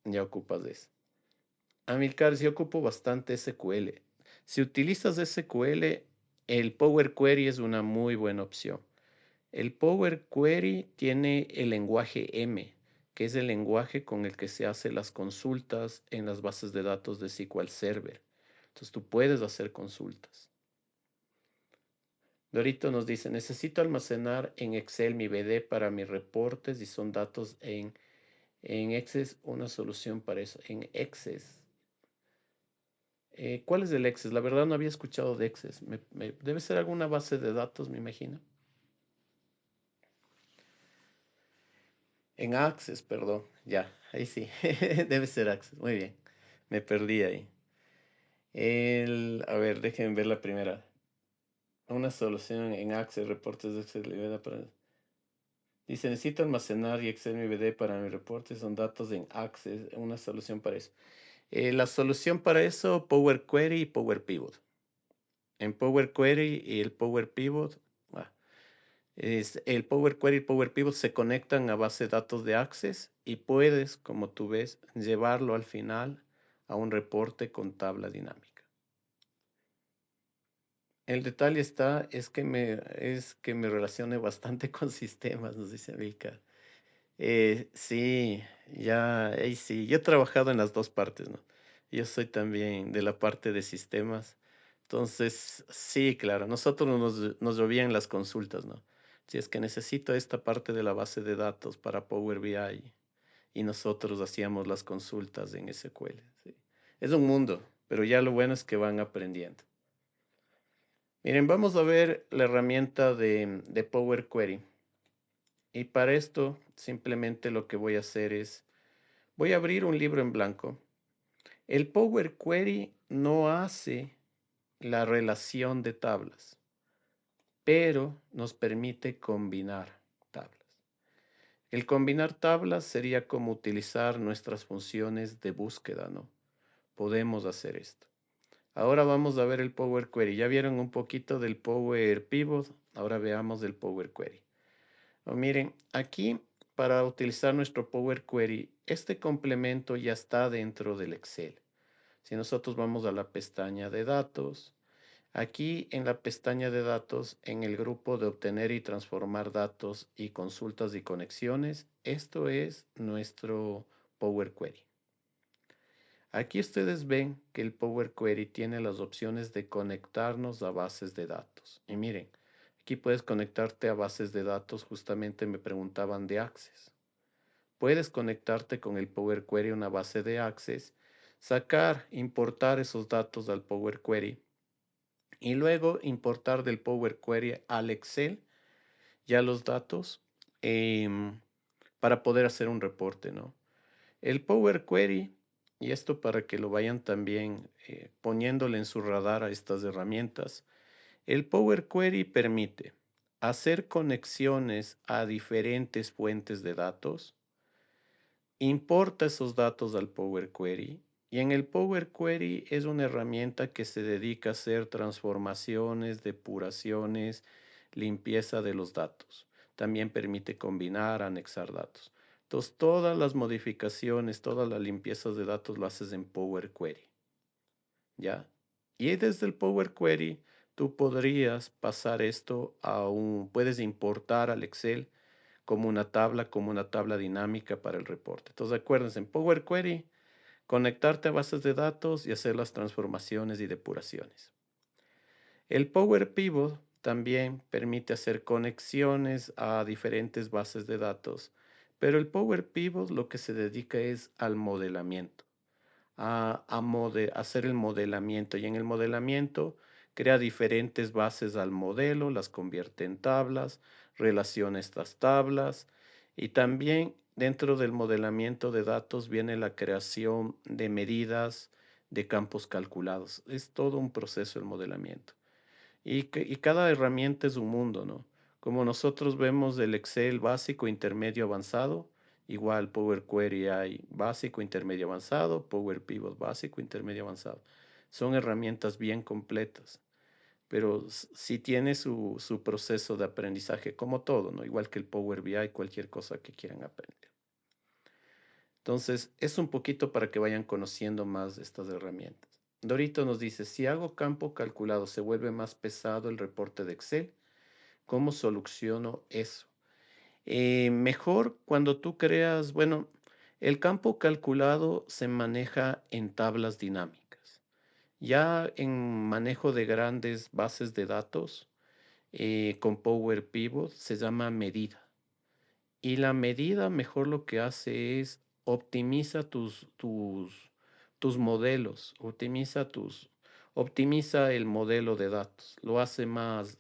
[SPEAKER 1] ya ocupas de eso. Amilcar, sí ocupo bastante SQL. Si utilizas SQL, el Power Query es una muy buena opción. El Power Query tiene el lenguaje M, que es el lenguaje con el que se hacen las consultas en las bases de datos de SQL Server. Entonces tú puedes hacer consultas. Dorito nos dice, necesito almacenar en Excel mi BD para mis reportes y son datos en Access, una solución para eso. En Access. ¿Cuál es el Access? La verdad no había escuchado de Access. Debe ser alguna base de datos, me imagino. En Access, perdón. Ya, ahí sí. Debe ser Access. Muy bien. Me perdí ahí. A ver, déjenme ver la primera. Una solución en Access, reportes de Access. Dice, necesito almacenar y Excel mi BD para mis reportes. Son datos en Access. Una solución para eso. La solución para eso, Power Query y Power Pivot. En Power Query y el Power Pivot. ah, el Power Query y el Power Pivot se conectan a base de datos de Access y puedes, como tú ves, llevarlo al final a un reporte con tabla dinámica. El detalle es que me relacione bastante con sistemas, nos dice Milka. Sí, ya, ahí sí, yo he trabajado en las dos partes, ¿no? Yo soy también de la parte de sistemas. Entonces, sí, claro, nosotros nos llovían las consultas, ¿no? Si es que necesito esta parte de la base de datos para Power BI y nosotros hacíamos las consultas en SQL, sí. Es un mundo, pero ya lo bueno es que van aprendiendo. Miren, vamos a ver la herramienta de Power Query. Y para esto, simplemente lo que voy a hacer es voy a abrir un libro en blanco. El Power Query no hace la relación de tablas, pero nos permite combinar tablas. El combinar tablas sería como utilizar nuestras funciones de búsqueda, ¿no? Podemos hacer esto. Ahora vamos a ver el Power Query. Ya vieron un poquito del Power Pivot, ahora veamos el Power Query. Miren, aquí para utilizar nuestro Power Query, este complemento ya está dentro del Excel. Si nosotros vamos a la pestaña de datos, aquí en la pestaña de datos, en el grupo de obtener y transformar datos y consultas y conexiones, esto es nuestro Power Query. Aquí ustedes ven que el Power Query tiene las opciones de conectarnos a bases de datos. Y miren, aquí puedes conectarte a bases de datos, justamente me preguntaban de Access. Puedes conectarte con el Power Query a una base de Access, sacar, importar esos datos al Power Query y luego importar del Power Query al Excel ya los datos para poder hacer un reporte, ¿no? El Power Query, y esto para que lo vayan también poniéndole en su radar a estas herramientas, el Power Query permite hacer conexiones a diferentes fuentes de datos, importa esos datos al Power Query y en el Power Query es una herramienta que se dedica a hacer transformaciones, depuraciones, limpieza de los datos. También permite combinar, anexar datos. Entonces, todas las modificaciones, todas las limpiezas de datos lo haces en Power Query. ¿Ya? Y desde el Power Query, tú podrías pasar esto puedes importar al Excel como una tabla dinámica para el reporte. Entonces, acuérdense, en Power Query, conectarte a bases de datos y hacer las transformaciones y depuraciones. El Power Pivot también permite hacer conexiones a diferentes bases de datos, pero el Power Pivot lo que se dedica es al modelamiento, hacer el modelamiento y en el modelamiento crea diferentes bases al modelo, las convierte en tablas, relaciona estas tablas y también dentro del modelamiento de datos viene la creación de medidas de campos calculados. Es todo un proceso el modelamiento. Y cada herramienta es un mundo, ¿no? Como nosotros vemos el Excel básico, intermedio, avanzado, igual Power Query hay básico, intermedio, avanzado, Power Pivot básico, intermedio, avanzado. Son herramientas bien completas, pero sí tiene su proceso de aprendizaje, como todo, ¿no? Igual que el Power BI, cualquier cosa que quieran aprender. Entonces, es un poquito para que vayan conociendo más estas herramientas. Dorito nos dice, si hago campo calculado, se vuelve más pesado el reporte de Excel. ¿Cómo soluciono eso? Mejor cuando tú creas, bueno, el campo calculado se maneja en tablas dinámicas. Ya en manejo de grandes bases de datos, con Power Pivot se llama medida. Y la medida mejor lo que hace es optimiza tus modelos, optimiza el modelo de datos, lo hace más,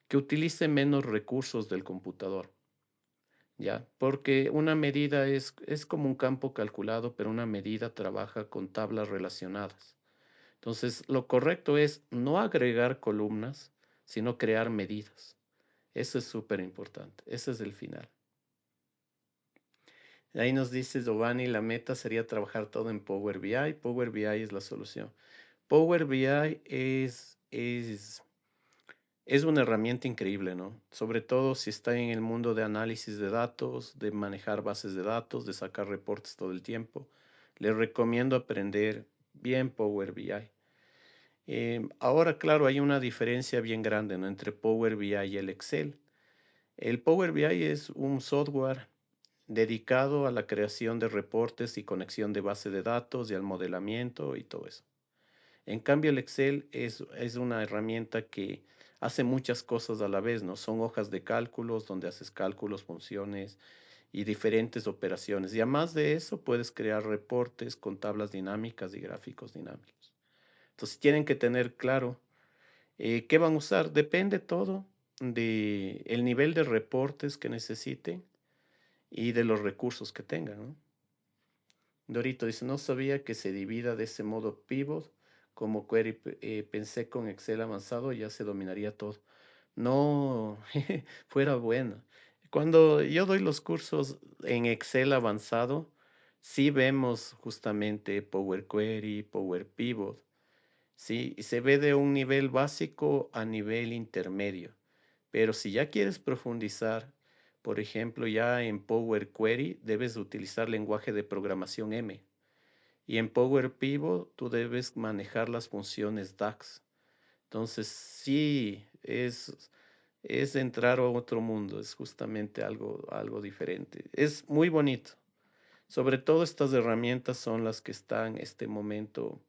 [SPEAKER 1] que utilice menos recursos del computador, ¿ya? Porque una medida es como un campo calculado, pero una medida trabaja con tablas relacionadas. Entonces, lo correcto es no agregar columnas, sino crear medidas. Eso es súper importante. Ese es el final. Ahí nos dice Giovanni, la meta sería trabajar todo en Power BI. Power BI es la solución. Power BI es una herramienta increíble, ¿no? Sobre todo si está en el mundo de análisis de datos, de manejar bases de datos, de sacar reportes todo el tiempo. Les recomiendo aprender bien Power BI. Ahora, claro, hay una diferencia bien grande, ¿no? Entre Power BI y el Excel. El Power BI es un software dedicado a la creación de reportes y conexión de base de datos y al modelamiento y todo eso. En cambio, el Excel es una herramienta que hace muchas cosas a la vez, ¿no? Son hojas de cálculos donde haces cálculos, funciones y diferentes operaciones. Y además de eso, puedes crear reportes con tablas dinámicas y gráficos dinámicos. Entonces, tienen que tener claro qué van a usar. Depende todo de el nivel de reportes que necesiten y de los recursos que tengan, ¿no? Dorito dice, no sabía que se divida de ese modo pivot como query. Pensé con Excel avanzado ya se dominaría todo. No, fuera bueno. Cuando yo doy los cursos en Excel avanzado, sí vemos justamente Power Query, Power Pivot. Sí, y se ve de un nivel básico a nivel intermedio. Pero si ya quieres profundizar, por ejemplo, ya en Power Query, debes utilizar lenguaje de programación M. Y en Power Pivot tú debes manejar las funciones DAX. Entonces, sí, es entrar a otro mundo, es justamente algo diferente. Es muy bonito. Sobre todo estas herramientas son las que están en este momento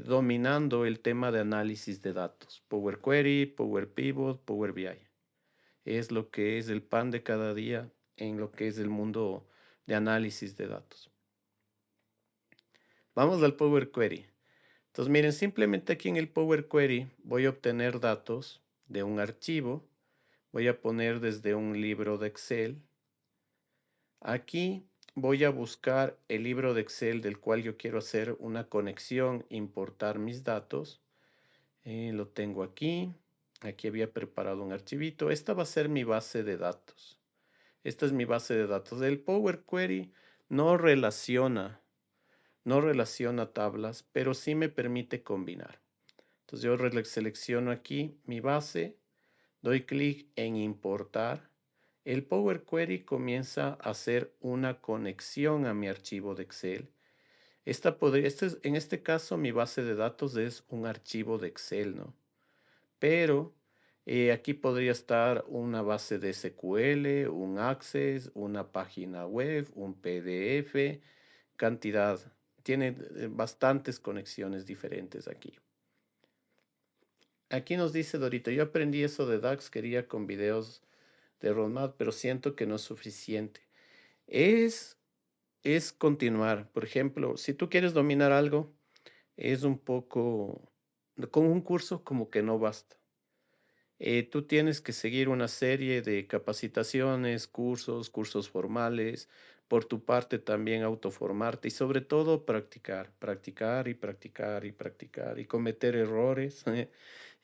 [SPEAKER 1] dominando el tema de análisis de datos. Power Query, Power Pivot, Power BI. Es lo que es el pan de cada día en lo que es el mundo de análisis de datos. Vamos al Power Query. Entonces, miren, simplemente aquí en el Power Query voy a obtener datos de un archivo. Voy a poner desde un libro de Excel. Aquí voy a buscar el libro de Excel del cual yo quiero hacer una conexión, importar mis datos. Lo tengo aquí. Aquí había preparado un archivito. Esta va a ser mi base de datos. Esta es mi base de datos. El Power Query no relaciona, no relaciona tablas, pero sí me permite combinar. Entonces yo selecciono aquí mi base, doy clic en importar. El Power Query comienza a hacer una conexión a mi archivo de Excel. En este caso, mi base de datos es un archivo de Excel, ¿no? Pero aquí podría estar una base de SQL, un Access, una página web, un PDF, cantidad. Tiene bastantes conexiones diferentes aquí. Aquí nos dice Dorito, yo aprendí eso de DAX, quería con videos de roadmap, pero siento que no es suficiente. Es, es continuar. Por ejemplo, si tú quieres dominar algo, es un poco, con un curso como que no basta. Tú tienes que seguir una serie de capacitaciones, cursos formales, por tu parte también autoformarte y sobre todo practicar, practicar y practicar y practicar y cometer errores.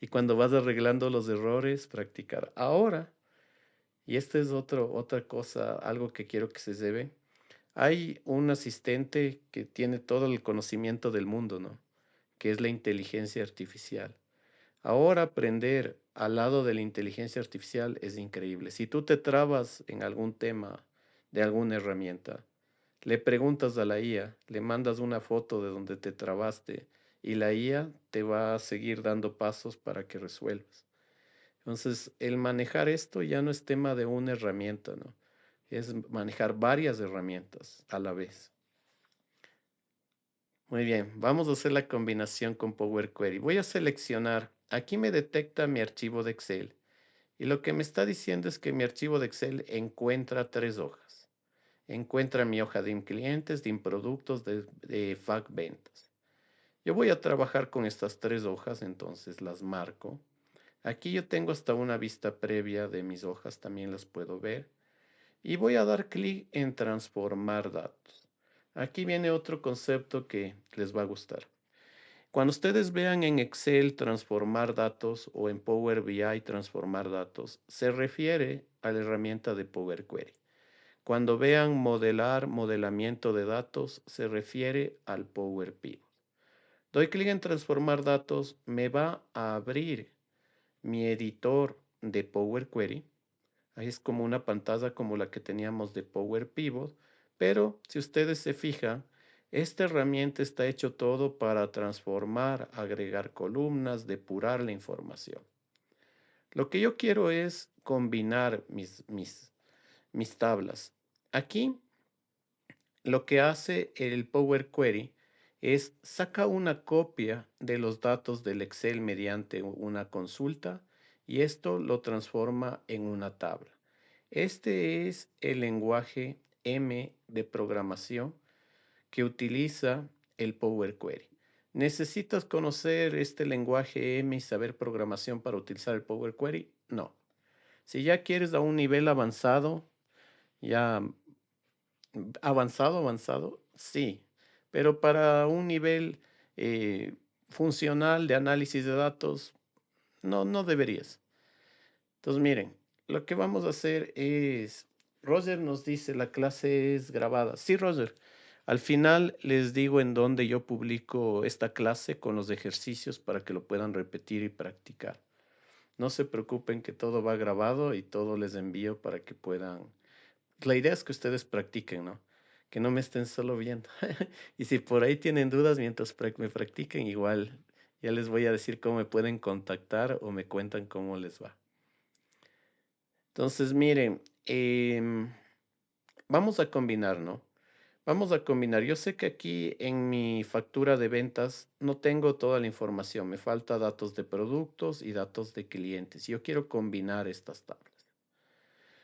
[SPEAKER 1] Y cuando vas arreglando los errores, practicar. Ahora, y esta es otra cosa, algo que quiero que se lleve. Hay un asistente que tiene todo el conocimiento del mundo, ¿no? Que es la inteligencia artificial. Ahora aprender al lado de la inteligencia artificial es increíble. Si tú te trabas en algún tema de alguna herramienta. Le preguntas a la IA, le mandas una foto de donde te trabaste y la IA te va a seguir dando pasos para que resuelvas. Entonces, el manejar esto ya no es tema de una herramienta, ¿no? Es manejar varias herramientas a la vez. Muy bien, vamos a hacer la combinación con Power Query. Voy a seleccionar, aquí me detecta mi archivo de Excel y lo que me está diciendo es que mi archivo de Excel encuentra tres hojas. Encuentra mi hoja de clientes, de productos, de FAQ ventas. Yo voy a trabajar con estas tres hojas, entonces las marco. Aquí yo tengo hasta una vista previa de mis hojas, también las puedo ver. Y voy a dar clic en transformar datos. Aquí viene otro concepto que les va a gustar. Cuando ustedes vean en Excel transformar datos o en Power BI transformar datos, se refiere a la herramienta de Power Query. Cuando vean modelar, modelamiento de datos, se refiere al Power Pivot. Doy clic en transformar datos, me va a abrir mi editor de Power Query. Ahí es como una pantalla como la que teníamos de Power Pivot, pero si ustedes se fijan, esta herramienta está hecho todo para transformar, agregar columnas, depurar la información. Lo que yo quiero es combinar mis tablas. Aquí lo que hace el Power Query es saca una copia de los datos del Excel mediante una consulta y esto lo transforma en una tabla. Este es el lenguaje M de programación que utiliza el Power Query. ¿Necesitas conocer este lenguaje M y saber programación para utilizar el Power Query? No. Si ya quieres a un nivel avanzado, ya avanzado, sí, pero para un nivel funcional de análisis de datos, no deberías. Entonces, miren, lo que vamos a hacer es, Roger nos dice, la clase es grabada. Sí, Roger, al final les digo en dónde yo publico esta clase con los ejercicios para que lo puedan repetir y practicar. No se preocupen que todo va grabado y todo les envío para que puedan. La idea es que ustedes practiquen, ¿no? Que no me estén solo viendo. Y si por ahí tienen dudas mientras me practiquen, igual ya les voy a decir cómo me pueden contactar o me cuentan cómo les va. Entonces, miren, vamos a combinar, ¿no? Vamos a combinar. Yo sé que aquí en mi factura de ventas no tengo toda la información. Me falta datos de productos y datos de clientes. Yo quiero combinar estas tablas.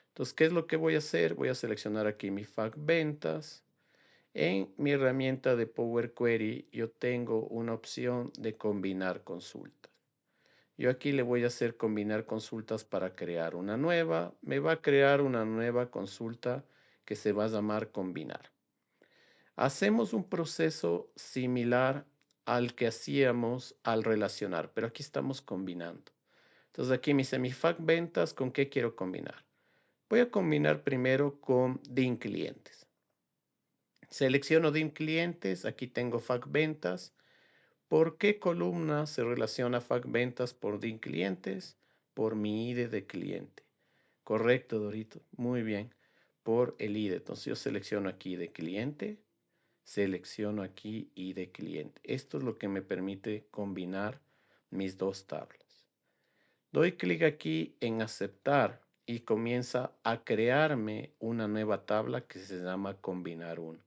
[SPEAKER 1] Entonces, ¿qué es lo que voy a hacer? Voy a seleccionar aquí mi FAQ ventas. En mi herramienta de Power Query, yo tengo una opción de combinar consultas. Yo aquí le voy a hacer combinar consultas para crear una nueva. Me va a crear una nueva consulta que se va a llamar combinar. Hacemos un proceso similar al que hacíamos al relacionar, pero aquí estamos combinando. Entonces aquí me dice mi FAQ ventas, ¿con qué quiero combinar? Voy a combinar primero con DIN clientes. Selecciono DIN clientes, aquí tengo FAQ ventas. ¿Por qué columna se relaciona FAQ ventas por DIN clientes? Por mi ID de cliente. Correcto, Dorito. Muy bien. Por el ID. Entonces yo selecciono aquí de cliente, selecciono aquí ID cliente. Esto es lo que me permite combinar mis dos tablas. Doy clic aquí en aceptar y comienza a crearme una nueva tabla que se llama combinar uno.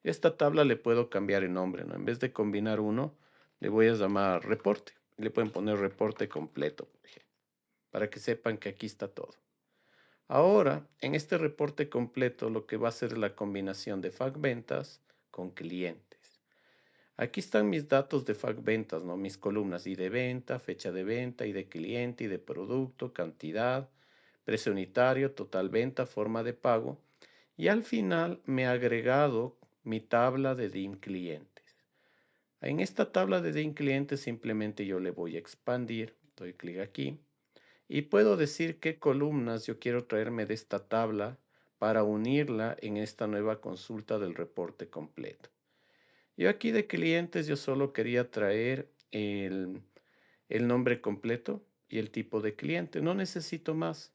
[SPEAKER 1] Esta tabla le puedo cambiar el nombre, ¿no? En vez de combinar uno, le voy a llamar reporte. Le pueden poner reporte completo, por ejemplo, para que sepan que aquí está todo. Ahora, en este reporte completo, lo que va a hacer es la combinación de FAQ ventas con clientes. Aquí están mis datos de FAQ ventas, ¿no? Mis columnas y de venta, fecha de venta, y de cliente, y de producto, cantidad, precio unitario, total venta, forma de pago. Y al final me ha agregado mi tabla de DIM clientes. En esta tabla de DIM clientes simplemente yo le voy a expandir, doy clic aquí y puedo decir qué columnas yo quiero traerme de esta tabla para unirla en esta nueva consulta del reporte completo. Yo aquí de clientes yo solo quería traer el nombre completo y el tipo de cliente. No necesito más.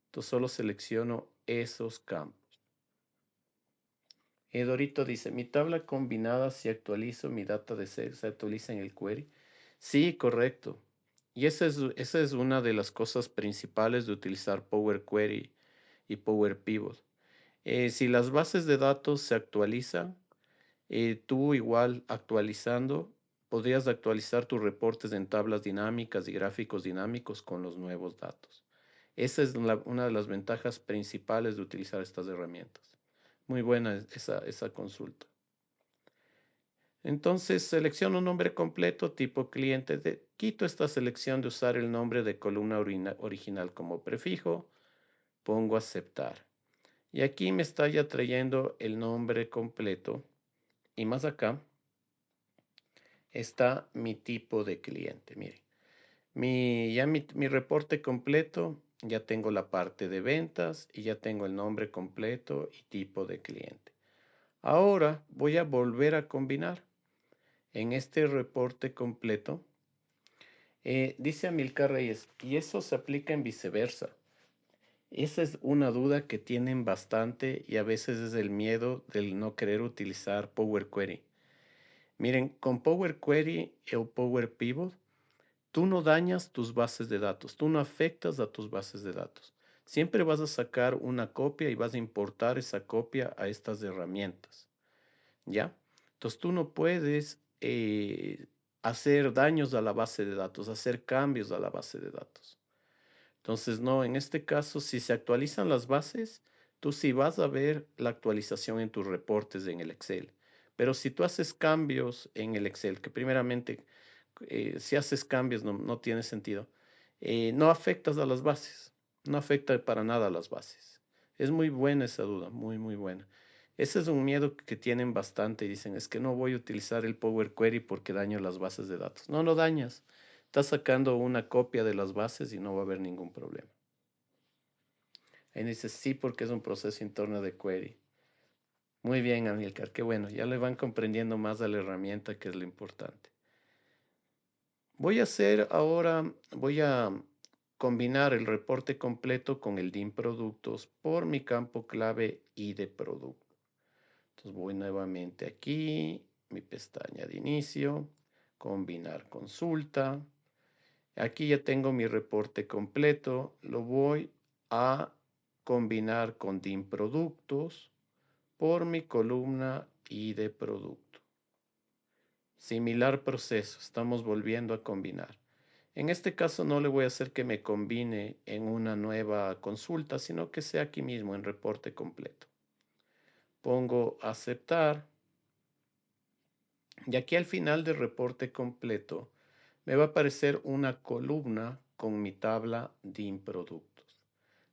[SPEAKER 1] Entonces solo selecciono esos campos. Dorito dice, mi tabla combinada, si actualizo mi data de Excel, se actualiza en el query. Sí, correcto. Y esa es una de las cosas principales de utilizar Power Query y Power Pivot. Si las bases de datos se actualizan, tú igual actualizando, podrías actualizar tus reportes en tablas dinámicas y gráficos dinámicos con los nuevos datos. Esa es una de las ventajas principales de utilizar estas herramientas. Muy buena esa consulta. Entonces selecciono un nombre completo tipo cliente. Quito esta selección de usar el nombre de columna original como prefijo. Pongo aceptar. Y aquí me está ya trayendo el nombre completo. Y más acá está mi tipo de cliente. Mire, mi reporte completo, ya tengo la parte de ventas y ya tengo el nombre completo y tipo de cliente. Ahora voy a volver a combinar. En este reporte completo, dice Amilcar Reyes, y eso se aplica en viceversa. Esa es una duda que tienen bastante y a veces es el miedo del no querer utilizar Power Query. Miren, con Power Query o Power Pivot, tú no dañas tus bases de datos, tú no afectas a tus bases de datos. Siempre vas a sacar una copia y vas a importar esa copia a estas herramientas, ¿ya? Entonces tú no puedes hacer daños a la base de datos, hacer cambios a la base de datos. Entonces, no, en este caso, si se actualizan las bases, tú sí vas a ver la actualización en tus reportes en el Excel. Pero si tú haces cambios en el Excel, que primeramente, si haces cambios no tiene sentido, no afectas a las bases, no afecta para nada a las bases. Es muy buena esa duda, muy, muy buena. Ese es un miedo que tienen bastante y dicen, es que no voy a utilizar el Power Query porque daño las bases de datos. No, no dañas. Estás sacando una copia de las bases y no va a haber ningún problema. Ahí dice sí porque es un proceso interno de query. Muy bien, Amilcar, qué bueno. Ya le van comprendiendo más a la herramienta que es lo importante. Voy a combinar el reporte completo con el DIM productos por mi campo clave ID de producto. Entonces voy nuevamente aquí, mi pestaña de inicio, combinar consulta. Aquí ya tengo mi reporte completo. Lo voy a combinar con DIM productos por mi columna ID de producto. Similar proceso, estamos volviendo a combinar. En este caso no le voy a hacer que me combine en una nueva consulta, sino que sea aquí mismo en reporte completo. Pongo aceptar y aquí al final del reporte completo me va a aparecer una columna con mi tabla DIM productos.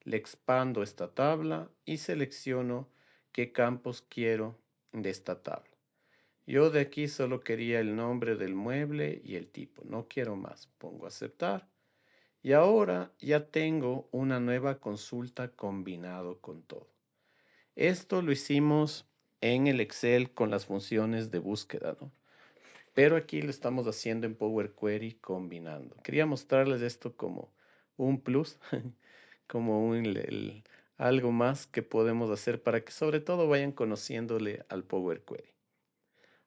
[SPEAKER 1] Le expando esta tabla y selecciono qué campos quiero de esta tabla. Yo de aquí solo quería el nombre del mueble y el tipo, no quiero más. Pongo aceptar. Y ahora ya tengo una nueva consulta combinado con todo. Esto lo hicimos en el Excel con las funciones de búsqueda, ¿no? Pero aquí lo estamos haciendo en Power Query combinando. Quería mostrarles esto como un plus, como algo más que podemos hacer para que sobre todo vayan conociéndole al Power Query.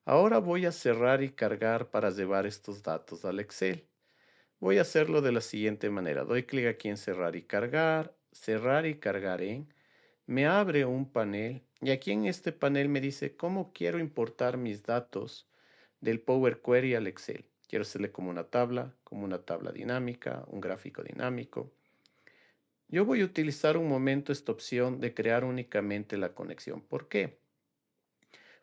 [SPEAKER 1] Ahora voy a cerrar y cargar para llevar estos datos al Excel. Voy a hacerlo de la siguiente manera. Doy clic aquí en cerrar y cargar en. Me abre un panel y aquí en este panel me dice cómo quiero importar mis datos del Power Query al Excel. Quiero hacerle como una tabla dinámica, un gráfico dinámico. Yo voy a utilizar un momento esta opción de crear únicamente la conexión. ¿Por qué?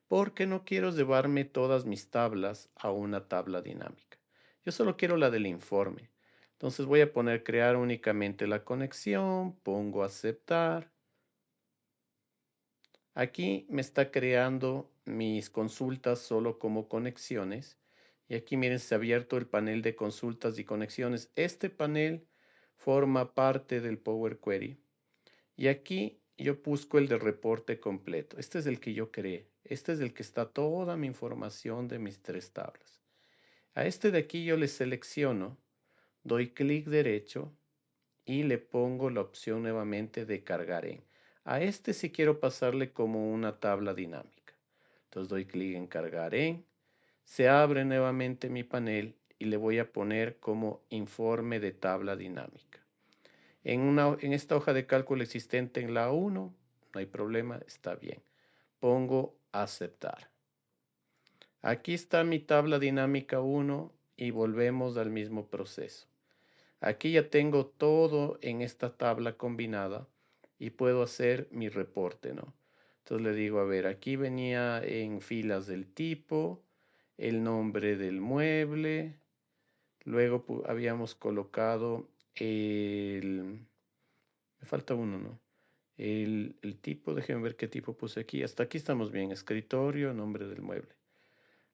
[SPEAKER 1] Porque no quiero llevarme todas mis tablas a una tabla dinámica. Yo solo quiero la del informe. Entonces voy a poner crear únicamente la conexión, pongo aceptar. Aquí me está creando mis consultas solo como conexiones. Y aquí miren, se ha abierto el panel de consultas y conexiones. Este panel forma parte del Power Query. Y aquí yo busco el de reporte completo. Este es el que yo creé. Este es el que está toda mi información de mis tres tablas. A este de aquí yo le selecciono, doy clic derecho y le pongo la opción nuevamente de cargar en. A este sí quiero pasarle como una tabla dinámica. Entonces doy clic en cargar en. Se abre nuevamente mi panel y le voy a poner como informe de tabla dinámica. En esta hoja de cálculo existente en la 1, no hay problema, está bien. Pongo aceptar. Aquí está mi tabla dinámica 1 y volvemos al mismo proceso. Aquí ya tengo todo en esta tabla combinada y puedo hacer mi reporte, ¿no? Entonces le digo, a ver, aquí venía en filas del tipo, el nombre del mueble, luego habíamos colocado me falta uno, ¿no? El tipo, déjenme ver qué tipo puse aquí. Hasta aquí estamos bien, escritorio, nombre del mueble.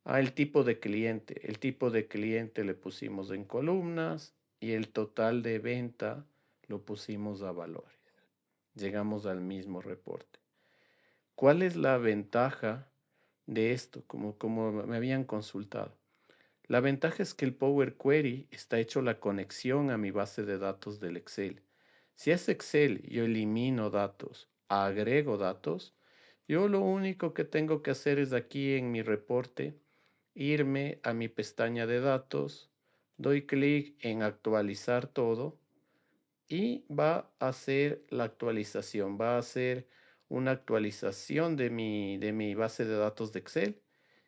[SPEAKER 1] Ah, el tipo de cliente. El tipo de cliente le pusimos en columnas y el total de venta lo pusimos a valores. Llegamos al mismo reporte. ¿Cuál es la ventaja de esto? Como me habían consultado. La ventaja es que el Power Query está hecho la conexión a mi base de datos del Excel. Si es Excel, yo elimino datos, agrego datos. Yo lo único que tengo que hacer es aquí en mi reporte irme a mi pestaña de datos, doy clic en actualizar todo y va a hacer la actualización. Va a hacer una actualización de mi base de datos de Excel.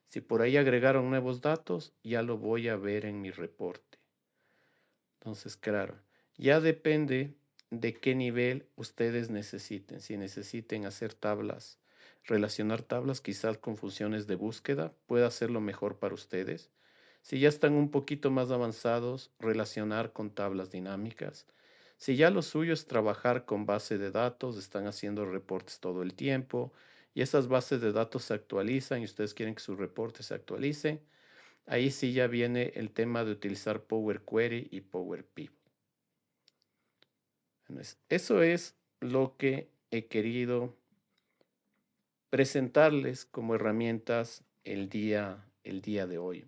[SPEAKER 1] Si por ahí agregaron nuevos datos, ya lo voy a ver en mi reporte. Entonces, claro, ya depende de qué nivel ustedes necesiten. Si necesiten hacer tablas, relacionar tablas quizás con funciones de búsqueda, pueda hacerlo mejor para ustedes. Si ya están un poquito más avanzados, relacionar con tablas dinámicas. Si ya lo suyo es trabajar con base de datos, están haciendo reportes todo el tiempo y esas bases de datos se actualizan y ustedes quieren que sus reportes se actualicen, ahí sí ya viene el tema de utilizar Power Query y Power Pivot. Eso es lo que he querido presentarles como herramientas el día de hoy.